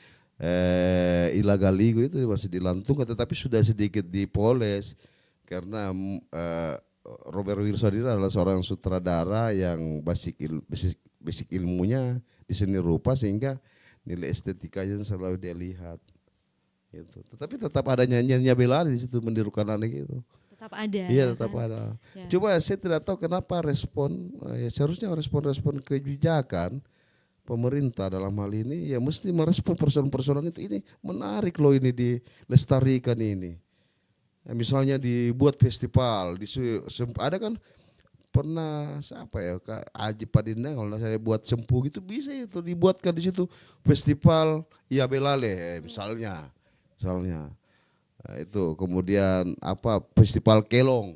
Ilagaligo itu masih dilantungkan tetapi sudah sedikit dipoles karena Robert Wilson ini adalah seorang sutradara yang basic ilmunya di seni rupa sehingga nilai estetikanya selalu dia lihat. Gitu. Tetapi tetap ada nyanyiannya Belali di situ mendirukan anak itu. Tetap ada. Iya tetap ada. Ya. Coba saya tidak tahu kenapa ya seharusnya respon kebijakan pemerintah dalam hal ini ya mesti merespon persoalan-persoalan itu. Ini menarik loh ini dilestarikan ini. Ya, misalnya dibuat festival, ada kan pernah siapa ya Kak Aji Padinda kalau saya buat sempu gitu bisa itu dibuatkan di situ festival Belale misalnya. Nah, itu kemudian festival kelong.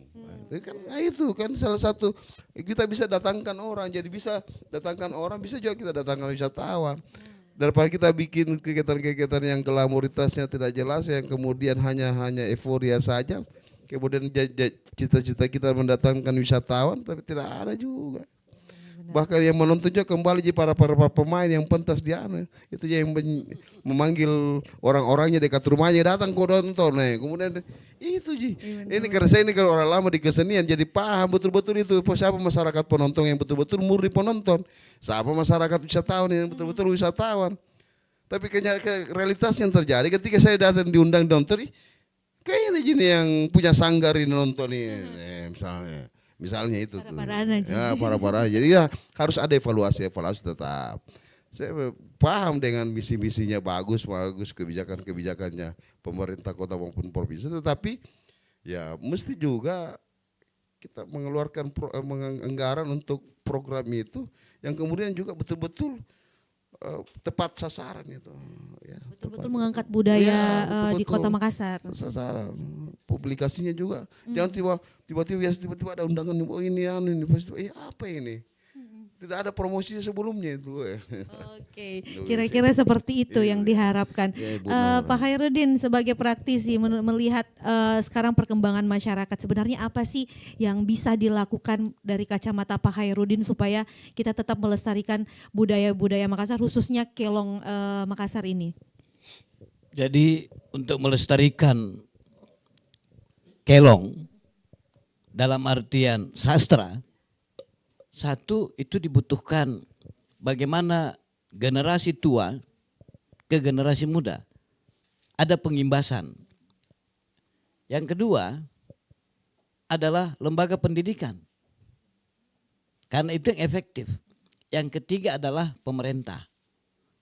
Itu kan salah satu kita bisa datangkan orang, jadi bisa datangkan orang, bisa juga kita datangkan wisatawan. Daripada kita bikin kegiatan-kegiatan yang glamoritasnya tidak jelas, yang kemudian hanya euforia saja, kemudian cita-cita kita mendatangkan wisatawan, tapi tidak ada juga. Bahkan yang menonton juga kembali para pemain yang pentas dia itu yang memanggil orang-orangnya dekat rumahnya datang kau nonton kemudian itu ini karena saya ini kalau orang lama di kesenian jadi paham betul-betul itu siapa masyarakat penonton yang betul-betul murni penonton, siapa masyarakat wisatawan yang betul-betul wisatawan. Tapi realitas yang terjadi ketika saya datang diundang nonton, kayak ini gini yang punya sanggar ini nonton ini, misalnya itu tuh. Parah-parahan aja. Ya parah-parah. Jadi ya harus ada evaluasi tetap. Saya paham dengan misi-misinya bagus kebijakan-kebijakannya pemerintah kota maupun provinsi, tetapi ya mesti juga kita mengeluarkan anggaran untuk program itu yang kemudian juga betul-betul tepat sasaran itu. Ya, Betul-betul mengangkat budaya di Kota Makassar. Sasaran. Publikasinya juga. Jangan tiba-tiba ada undangan, oh ini apa ini? Tidak ada promosinya sebelumnya itu. Oke, kira-kira seperti itu yang diharapkan. Pak Khairuddin sebagai praktisi melihat sekarang perkembangan masyarakat, sebenarnya apa sih yang bisa dilakukan dari kacamata Pak Khairuddin supaya kita tetap melestarikan budaya-budaya Makassar, khususnya Kelong Makassar ini? Jadi untuk melestarikan Kelong dalam artian sastra, satu itu dibutuhkan bagaimana generasi tua ke generasi muda ada pengimbasan. Yang kedua adalah lembaga pendidikan, karena itu yang efektif. Yang ketiga adalah pemerintah.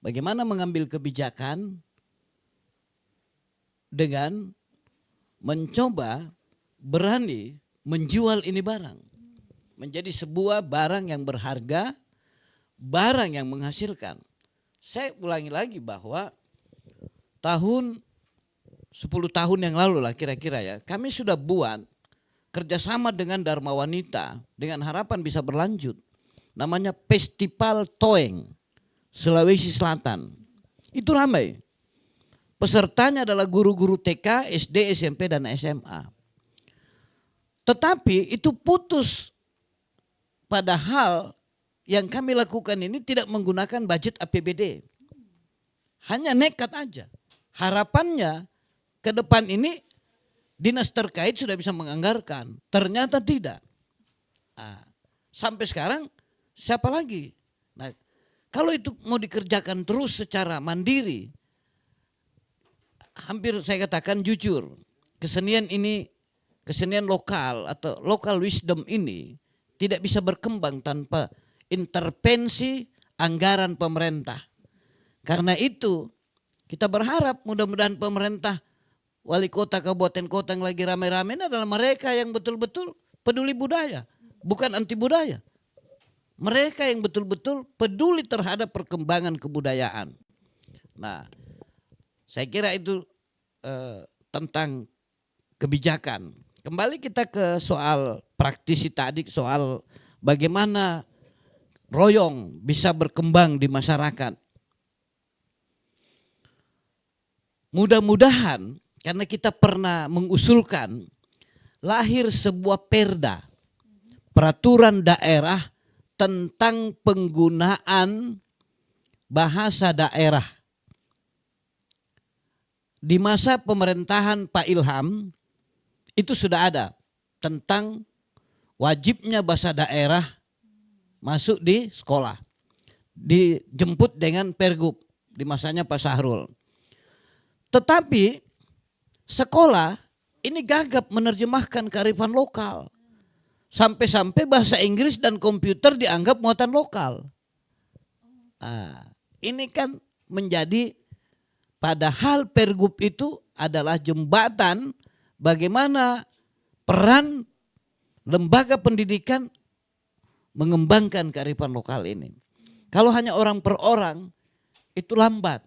Bagaimana mengambil kebijakan dengan mencoba berani menjual ini barang menjadi sebuah barang yang berharga, barang yang menghasilkan. Saya ulangi lagi bahwa 10 tahun yang lalu lah kira-kira ya, kami sudah buat kerjasama dengan Dharma Wanita dengan harapan bisa berlanjut. Namanya Festival Toeng Sulawesi Selatan. Itu ramai. Pesertanya adalah guru-guru TK, SD, SMP, dan SMA. Tetapi itu putus. Padahal yang kami lakukan ini tidak menggunakan budget APBD. Hanya nekat aja. Harapannya ke depan ini dinas terkait sudah bisa menganggarkan. Ternyata tidak. Nah, sampai sekarang siapa lagi? Nah, kalau itu mau dikerjakan terus secara mandiri, hampir saya katakan jujur, kesenian ini, kesenian lokal atau local wisdom ini tidak bisa berkembang tanpa intervensi anggaran pemerintah. Karena itu kita berharap mudah-mudahan pemerintah, wali kota, kabupaten kota yang lagi rame-rame ini adalah mereka yang betul-betul peduli budaya, bukan anti budaya. Mereka yang betul-betul peduli terhadap perkembangan kebudayaan. Nah, saya kira itu tentang kebijakan. Kembali kita ke soal praktisi tadi, soal bagaimana royong bisa berkembang di masyarakat. Mudah-mudahan karena kita pernah mengusulkan lahir sebuah perda, peraturan daerah tentang penggunaan bahasa daerah. Di masa pemerintahan Pak Ilham itu sudah ada tentang wajibnya bahasa daerah masuk di sekolah. Dijemput dengan Pergub di masanya Pak Sahrul. Tetapi sekolah ini gagap menerjemahkan kearifan lokal. Sampai-sampai bahasa Inggris dan komputer dianggap muatan lokal. Nah, ini kan menjadi, padahal Pergub itu adalah jembatan bagaimana peran lembaga pendidikan mengembangkan kearifan lokal ini. Kalau hanya orang per orang itu lambat.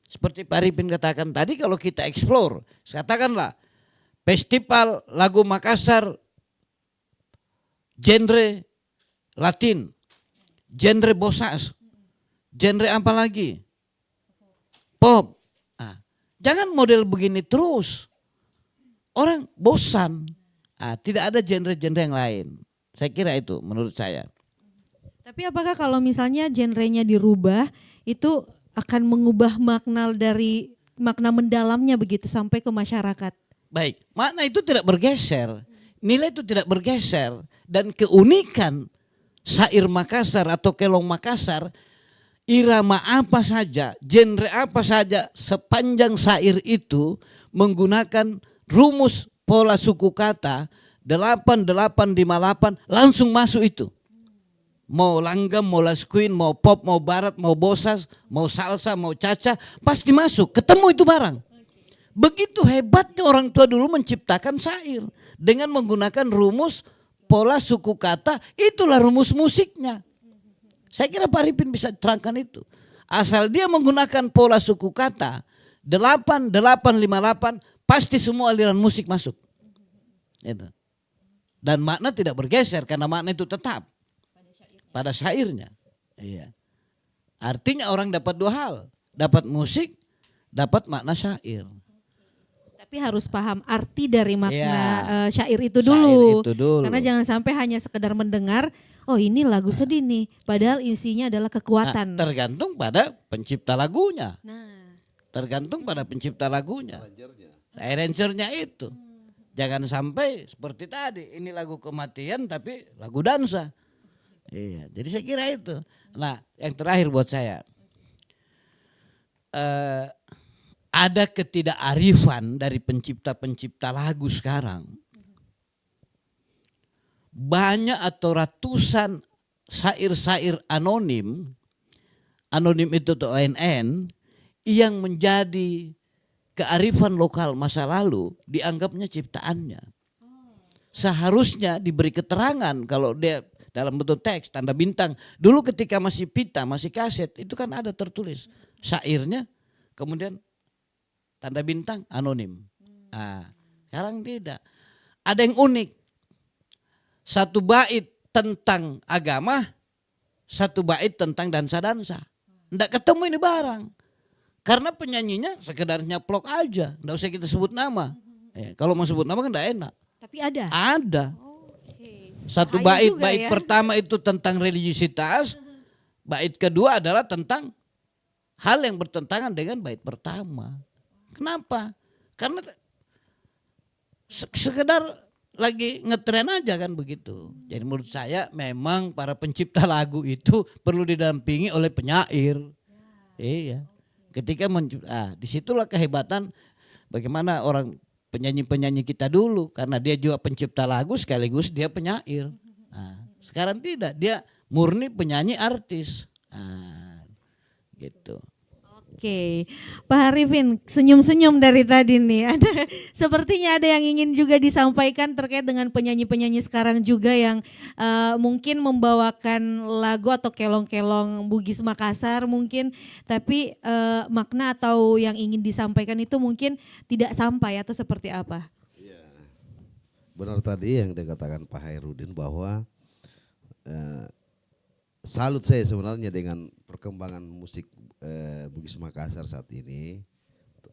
Seperti Pak Arifin katakan tadi, kalau kita explore, katakanlah Festival Lagu Makassar genre Latin, genre Bosas, genre apa lagi? Pop. Nah, jangan model begini terus. Orang bosan. Tidak ada genre-genre yang lain. Saya kira itu menurut saya. Tapi apakah kalau misalnya genrenya dirubah itu akan mengubah makna dari makna mendalamnya begitu sampai ke masyarakat? Baik, makna itu tidak bergeser. Nilai itu tidak bergeser. Dan keunikan syair Makassar atau Kelong Makassar irama apa saja, genre apa saja sepanjang syair itu menggunakan rumus pola suku kata 8858 langsung masuk itu. Mau langgam, mau laskuin, mau pop, mau barat, mau bosas, mau salsa, mau caca, pasti masuk, ketemu itu barang. Begitu hebatnya orang tua dulu menciptakan syair dengan menggunakan rumus pola suku kata, itulah rumus musiknya. Saya kira Pak Arifin bisa terangkan itu. Asal dia menggunakan pola suku kata 8858 pasti semua aliran musik masuk. Itu. Dan makna tidak bergeser karena makna itu tetap pada syairnya. Iya. Artinya orang dapat dua hal, dapat musik, dapat makna syair. Tapi harus paham arti dari makna syair itu Syair dulu. itu dulu. Karena jangan sampai hanya sekedar mendengar, oh ini lagu sedih nih, padahal isinya adalah kekuatan. Tergantung pada pencipta lagunya. Nah, Tergantung pada pencipta lagunya. Arrangernya itu. Jangan sampai seperti tadi, ini lagu kematian tapi lagu dansa. Iya, jadi saya kira itu. Nah, yang terakhir buat saya, ada ketidakarifan dari pencipta-pencipta lagu sekarang. Banyak atau ratusan syair-syair anonim itu tuh ONN, yang menjadi kearifan lokal masa lalu dianggapnya ciptaannya. Seharusnya diberi keterangan kalau dia dalam bentuk teks, tanda bintang. Dulu ketika masih pita, masih kaset, itu kan ada tertulis syairnya, kemudian tanda bintang anonim. Nah, sekarang tidak. Ada yang unik. Satu bait tentang agama, satu bait tentang dansa-dansa. Nggak ketemu ini barang. Karena penyanyinya sekedar nyaplok aja, nggak usah kita sebut nama. Kalau mau sebut nama kan nggak enak. tapi ada. Ada. Oke. Satu Bahaya bait, juga bait ya. pertama itu tentang religiusitas, bait kedua adalah tentang hal yang bertentangan dengan bait pertama. Kenapa? Karena sekedar lagi ngetren aja kan begitu. Jadi menurut saya memang para pencipta lagu itu perlu didampingi oleh penyair. Iya. Ketika disitulah kehebatan bagaimana orang penyanyi-penyanyi kita dulu, karena dia juga pencipta lagu sekaligus dia penyair. Nah, sekarang tidak, dia murni penyanyi artis. Nah, gitu. Oke, Pak Arifin senyum-senyum dari tadi nih. Sepertinya ada yang ingin juga disampaikan terkait dengan penyanyi-penyanyi sekarang juga yang mungkin membawakan lagu atau kelong-kelong Bugis Makassar mungkin, tapi makna atau yang ingin disampaikan itu mungkin tidak sampai atau seperti apa? Ya, benar tadi yang dikatakan Pak Hairudin bahwa salut saya sebenarnya dengan perkembangan musik Bugis Makassar saat ini,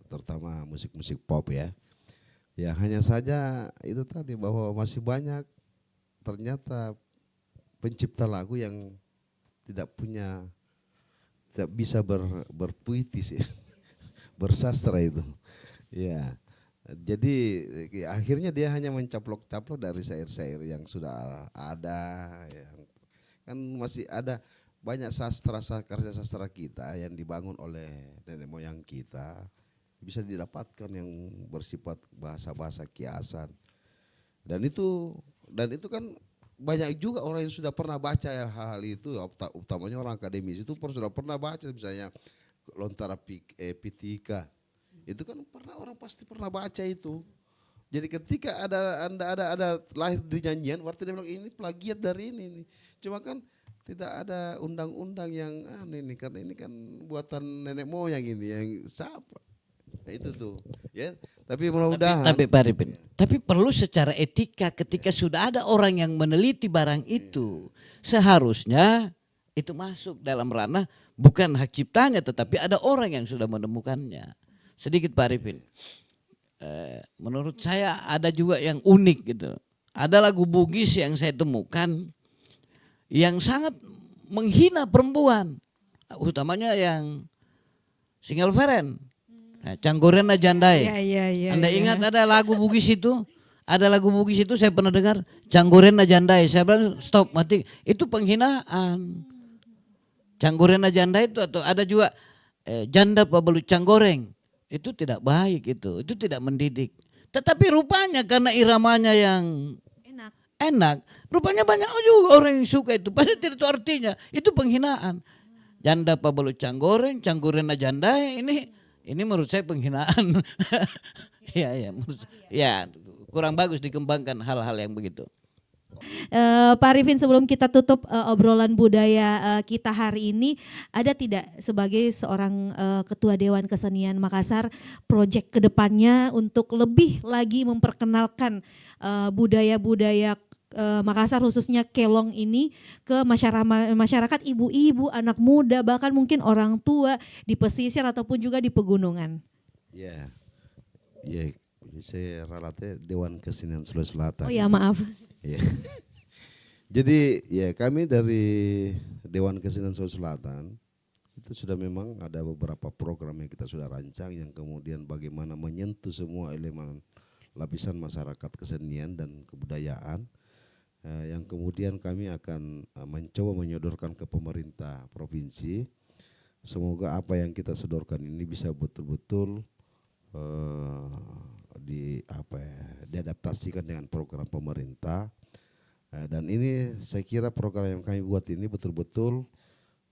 terutama musik-musik pop ya. Ya hanya saja itu tadi bahwa masih banyak ternyata pencipta lagu yang tidak bisa berpuitis ya, bersastra itu. Ya, jadi akhirnya dia hanya mencaplok-caplok dari syair-syair yang sudah ada, ya. Kan masih ada banyak karya sastra kita yang dibangun oleh nenek moyang kita, bisa didapatkan yang bersifat bahasa-bahasa kiasan. Dan itu kan banyak juga orang yang sudah pernah baca ya hal itu, utamanya orang akademis itu sudah pernah baca, misalnya Lontara Pitika. Itu kan orang pasti pernah baca itu. Jadi ketika ada lahir di nyanyian, berarti dia bilang ini plagiat dari ini. Cuma kan tidak ada undang-undang yang ini, karena ini kan buatan nenek moyang ini yang siapa. Nah, itu tuh ya. Tapi mudah-mudahan Tapi Pak Arifin, tapi perlu secara etika ketika sudah ada orang yang meneliti barang itu, seharusnya itu masuk dalam ranah bukan hak ciptanya, tetapi ada orang yang sudah menemukannya. Sedikit Pak Arifin, menurut saya ada juga yang unik gitu. Ada lagu Bugis yang saya temukan yang sangat menghina perempuan, utamanya yang single parent, Canggorena Jandai. Anda ingat ada lagu Bugis itu? Ada lagu Bugis itu saya pernah dengar, Canggorena Jandai. Saya bilang stop, mati. Itu penghinaan. Canggorena janda itu, atau ada juga janda pabalu canggoreng. Itu tidak baik, itu tidak mendidik. Tetapi rupanya karena iramanya yang Enak. enak, rupanya banyak juga orang yang suka itu. Padahal tidak itu artinya, itu penghinaan. Janda pabalu canggoreng, canggorena janda, ini menurut saya penghinaan. Ya, kurang bagus dikembangkan hal-hal yang begitu. Pak Arifin, sebelum kita tutup obrolan budaya kita hari ini, ada tidak sebagai seorang Ketua Dewan Kesenian Makassar proyek kedepannya untuk lebih lagi memperkenalkan budaya-budaya Makassar khususnya kelong ini ke masyarakat ibu-ibu, anak muda, bahkan mungkin orang tua di pesisir ataupun juga di pegunungan? Ya, ya, saya ralatnya Dewan Kesenian Sulawesi Selatan. Oh ya, maaf. Ya. Jadi ya kami dari Dewan Kesenian Sulawesi Selatan itu sudah memang ada beberapa program yang kita sudah rancang yang kemudian bagaimana menyentuh semua elemen lapisan masyarakat kesenian dan kebudayaan, yang kemudian kami akan mencoba menyodorkan ke pemerintah provinsi. Semoga apa yang kita sodorkan ini bisa betul-betul diadaptasikan dengan program pemerintah. Dan ini saya kira program yang kami buat ini betul-betul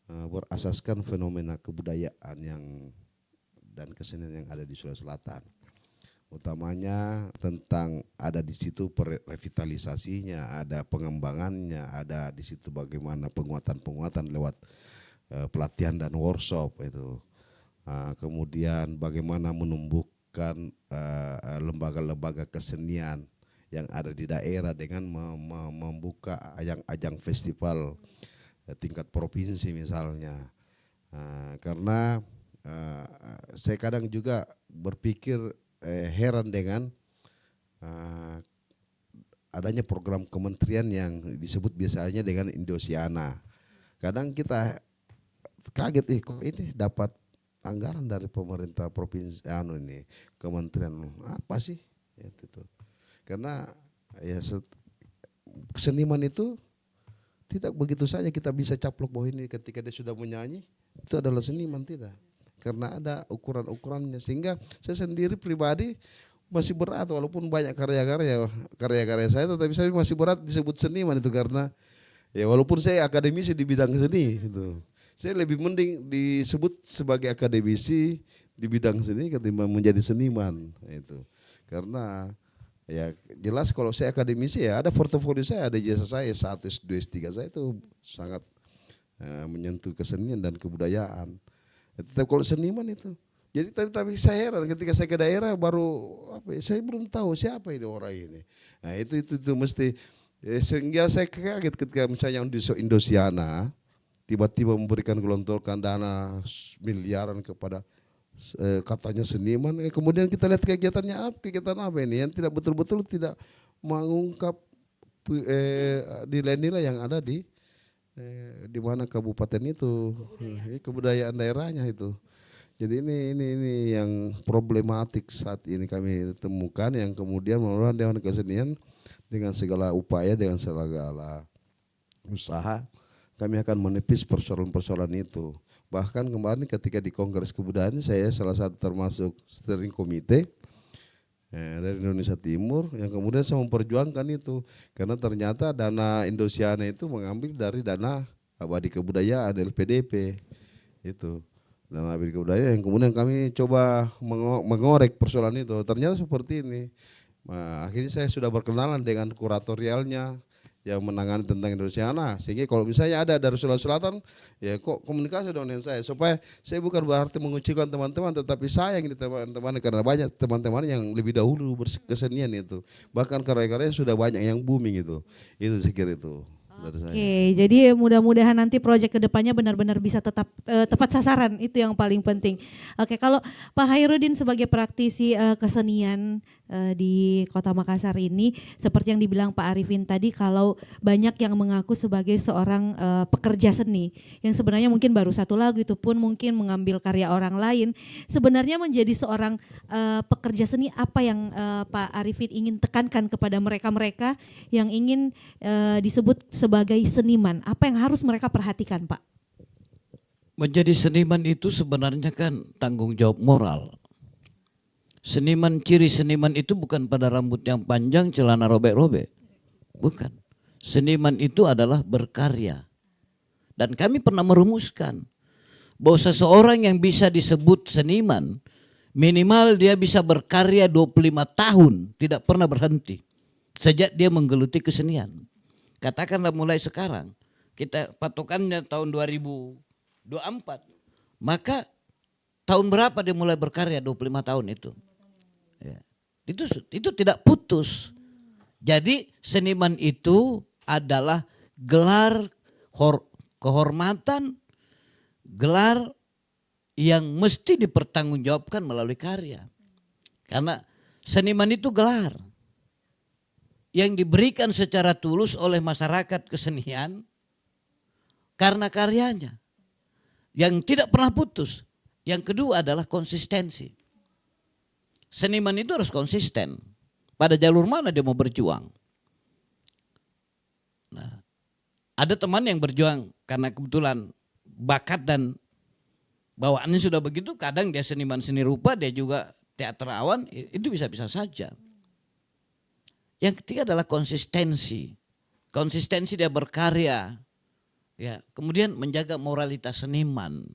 berasaskan fenomena kebudayaan dan kesenian yang ada di Sulawesi Selatan. Utamanya tentang ada di situ revitalisasinya, ada pengembangannya, ada di situ bagaimana penguatan-penguatan lewat pelatihan dan workshop itu. Kemudian bagaimana menumbuhkan lembaga-lembaga kesenian yang ada di daerah dengan membuka ajang-ajang festival tingkat provinsi misalnya. Karena saya kadang juga berpikir heran dengan adanya program kementerian yang disebut biasanya dengan Indosiana. Kadang kita kaget, kok ini dapat anggaran dari pemerintah provinsi ini, kementerian apa sih? Itu. Karena ya seniman itu tidak begitu saja kita bisa caplok bahwa ini ketika dia sudah menyanyi itu adalah seniman, tidak. Karena ada ukuran-ukurannya, sehingga saya sendiri pribadi masih berat walaupun banyak karya-karya saya, tetapi saya masih berat disebut seniman itu karena ya walaupun saya akademisi di bidang seni itu. Saya lebih mending disebut sebagai akademisi di bidang seni ketimbang menjadi seniman itu. Karena ya jelas kalau saya akademisi ya ada portofolio saya, ada ijazah saya S1, S2, S3 saya itu sangat menyentuh kesenian dan kebudayaan. Tetapi kalau seniman itu, jadi tapi saya heran ketika saya ke daerah baru saya belum tahu siapa ini orang ini. Nah itu mesti sehingga saya kaget ketika misalnya Indosiana tiba-tiba memberikan gelontorkan dana miliaran kepada katanya seniman, kemudian kita lihat kegiatan apa ini yang tidak betul-betul tidak mengungkap nilai-nilai yang ada di mana kabupaten itu, kebudayaan daerahnya itu. Jadi ini yang problematik saat ini kami temukan, yang kemudian melalui Dewan Kesenian dengan segala upaya, dengan segala usaha kami akan menepis persoalan-persoalan itu. Bahkan kemarin ketika di Kongres Kebudayaan saya salah satu termasuk steering komite dari Indonesia Timur yang kemudian saya memperjuangkan itu, karena ternyata dana Indosiana itu mengambil dari dana abadi kebudayaan LPDP itu, dana abadi kebudayaan yang kemudian kami coba mengorek persoalan itu, ternyata seperti ini. Nah, akhirnya saya sudah berkenalan dengan kuratorialnya yang menangani tentang Indosiana, sehingga kalau misalnya ada dari Sulawesi Selatan, ya kok komunikasi dengan saya, supaya saya bukan berarti mengucilkan teman-teman, tetapi sayang di teman-teman karena banyak teman-teman yang lebih dahulu berkesenian itu, bahkan karya-karyanya sudah banyak yang booming itu saya kira itu. Oke, jadi mudah-mudahan nanti proyek kedepannya benar-benar bisa tepat sasaran, itu yang paling penting. Oke, kalau Pak Hairudin sebagai praktisi kesenian di Kota Makassar ini, seperti yang dibilang Pak Arifin tadi, kalau banyak yang mengaku sebagai seorang pekerja seni, yang sebenarnya mungkin baru satu lagu itu pun mungkin mengambil karya orang lain. Sebenarnya menjadi seorang pekerja seni, apa yang Pak Arifin ingin tekankan kepada mereka-mereka yang ingin disebut sebagai seniman, apa yang harus mereka perhatikan, Pak? Menjadi seniman itu sebenarnya kan tanggung jawab moral. Seniman, ciri seniman itu bukan pada rambut yang panjang, celana robek-robek. Bukan. Seniman itu adalah berkarya. Dan kami pernah merumuskan bahwa seseorang yang bisa disebut seniman, minimal dia bisa berkarya 25 tahun, tidak pernah berhenti. Sejak dia menggeluti kesenian. Katakanlah mulai sekarang, kita patokannya tahun 2024. Maka tahun berapa dia mulai berkarya? 25 tahun itu. Ya. Itu tidak putus. Jadi seniman itu adalah gelar kehormatan, gelar yang mesti dipertanggungjawabkan melalui karya. Karena seniman itu gelar yang diberikan secara tulus oleh masyarakat kesenian karena karyanya yang tidak pernah putus. Yang kedua adalah konsistensi. Seniman itu harus konsisten. Pada jalur mana dia mau berjuang. Nah, ada teman yang berjuang karena kebetulan bakat dan bawaannya sudah begitu. Kadang dia seniman seni rupa, dia juga teatrawan, itu bisa-bisa saja. Yang ketiga adalah konsistensi. Konsistensi dia berkarya. Ya, kemudian menjaga moralitas seniman.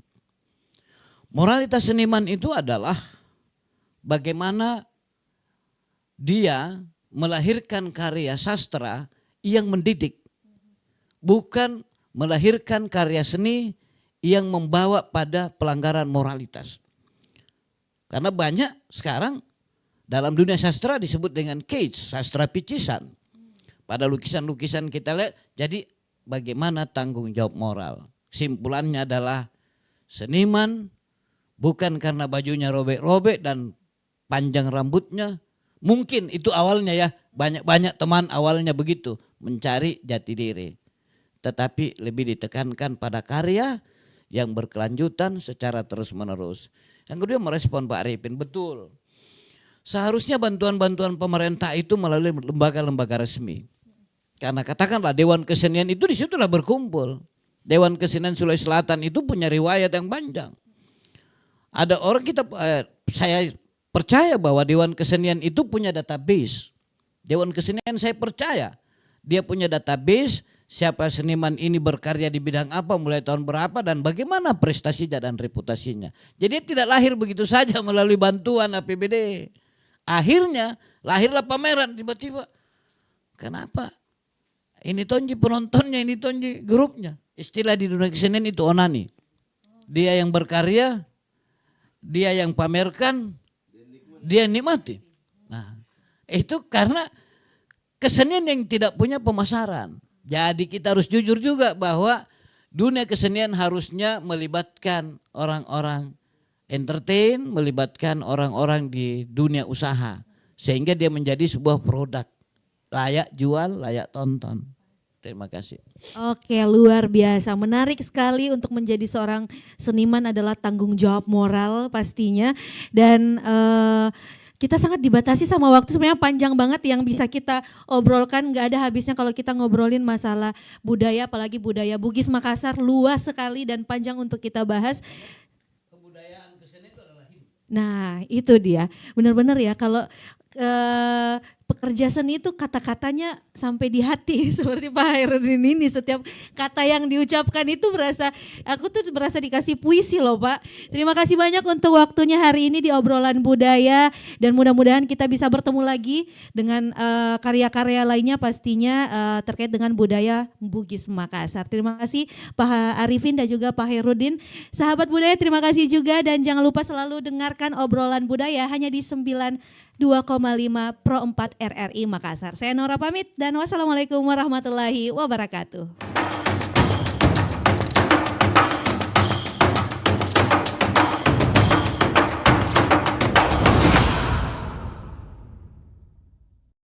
Moralitas seniman itu adalah bagaimana dia melahirkan karya sastra yang mendidik. Bukan melahirkan karya seni yang membawa pada pelanggaran moralitas. Karena banyak sekarang dalam dunia sastra disebut dengan kitsch, sastra picisan. Pada lukisan-lukisan kita lihat, jadi bagaimana tanggung jawab moral. Simpulannya adalah seniman bukan karena bajunya robek-robek dan panjang rambutnya. Mungkin itu awalnya ya, banyak teman awalnya begitu, mencari jati diri. Tetapi lebih ditekankan pada karya yang berkelanjutan secara terus menerus. Yang kedua merespon Pak Arifin, betul. Seharusnya bantuan-bantuan pemerintah itu melalui lembaga-lembaga resmi. Karena katakanlah Dewan Kesenian itu disitulah berkumpul. Dewan Kesenian Sulawesi Selatan itu punya riwayat yang panjang. Ada orang saya percaya bahwa Dewan Kesenian itu punya database. Dewan Kesenian saya percaya dia punya database siapa seniman ini berkarya di bidang apa, mulai tahun berapa dan bagaimana prestasinya dan reputasinya. Jadi tidak lahir begitu saja melalui bantuan APBD. Akhirnya lahirlah pameran tiba-tiba. Kenapa? Ini tonji penontonnya, ini tonji grupnya. Istilah di dunia kesenian itu onani. Dia yang berkarya, dia yang pamerkan, dia nikmati. Nah, itu karena kesenian yang tidak punya pemasaran. Jadi kita harus jujur juga bahwa dunia kesenian harusnya melibatkan orang-orang entertain, melibatkan orang-orang di dunia usaha. Sehingga dia menjadi sebuah produk. Layak jual, layak tonton. Terima kasih. Oke, luar biasa. Menarik sekali untuk menjadi seorang seniman adalah tanggung jawab moral pastinya. Dan kita sangat dibatasi sama waktu, sebenarnya panjang banget yang bisa kita obrolkan, nggak ada habisnya kalau kita ngobrolin masalah budaya, apalagi budaya Bugis Makassar, luas sekali dan panjang untuk kita bahas. Kebudayaan kesenian itu adalah hidup. Nah itu dia, benar-benar ya kalau pekerja seni itu kata-katanya sampai di hati seperti Pak Hairudin ini, setiap kata yang diucapkan itu aku tuh berasa dikasih puisi loh Pak. Terima kasih banyak untuk waktunya hari ini di obrolan budaya dan mudah-mudahan kita bisa bertemu lagi dengan karya-karya lainnya pastinya terkait dengan budaya Bugis Makassar. Terima kasih Pak Arifin dan juga Pak Hairudin. Sahabat budaya terima kasih juga dan jangan lupa selalu dengarkan obrolan budaya hanya di 92,5 Pro 4 RRI Makassar. Saya Nora pamit dan wassalamualaikum warahmatullahi wabarakatuh.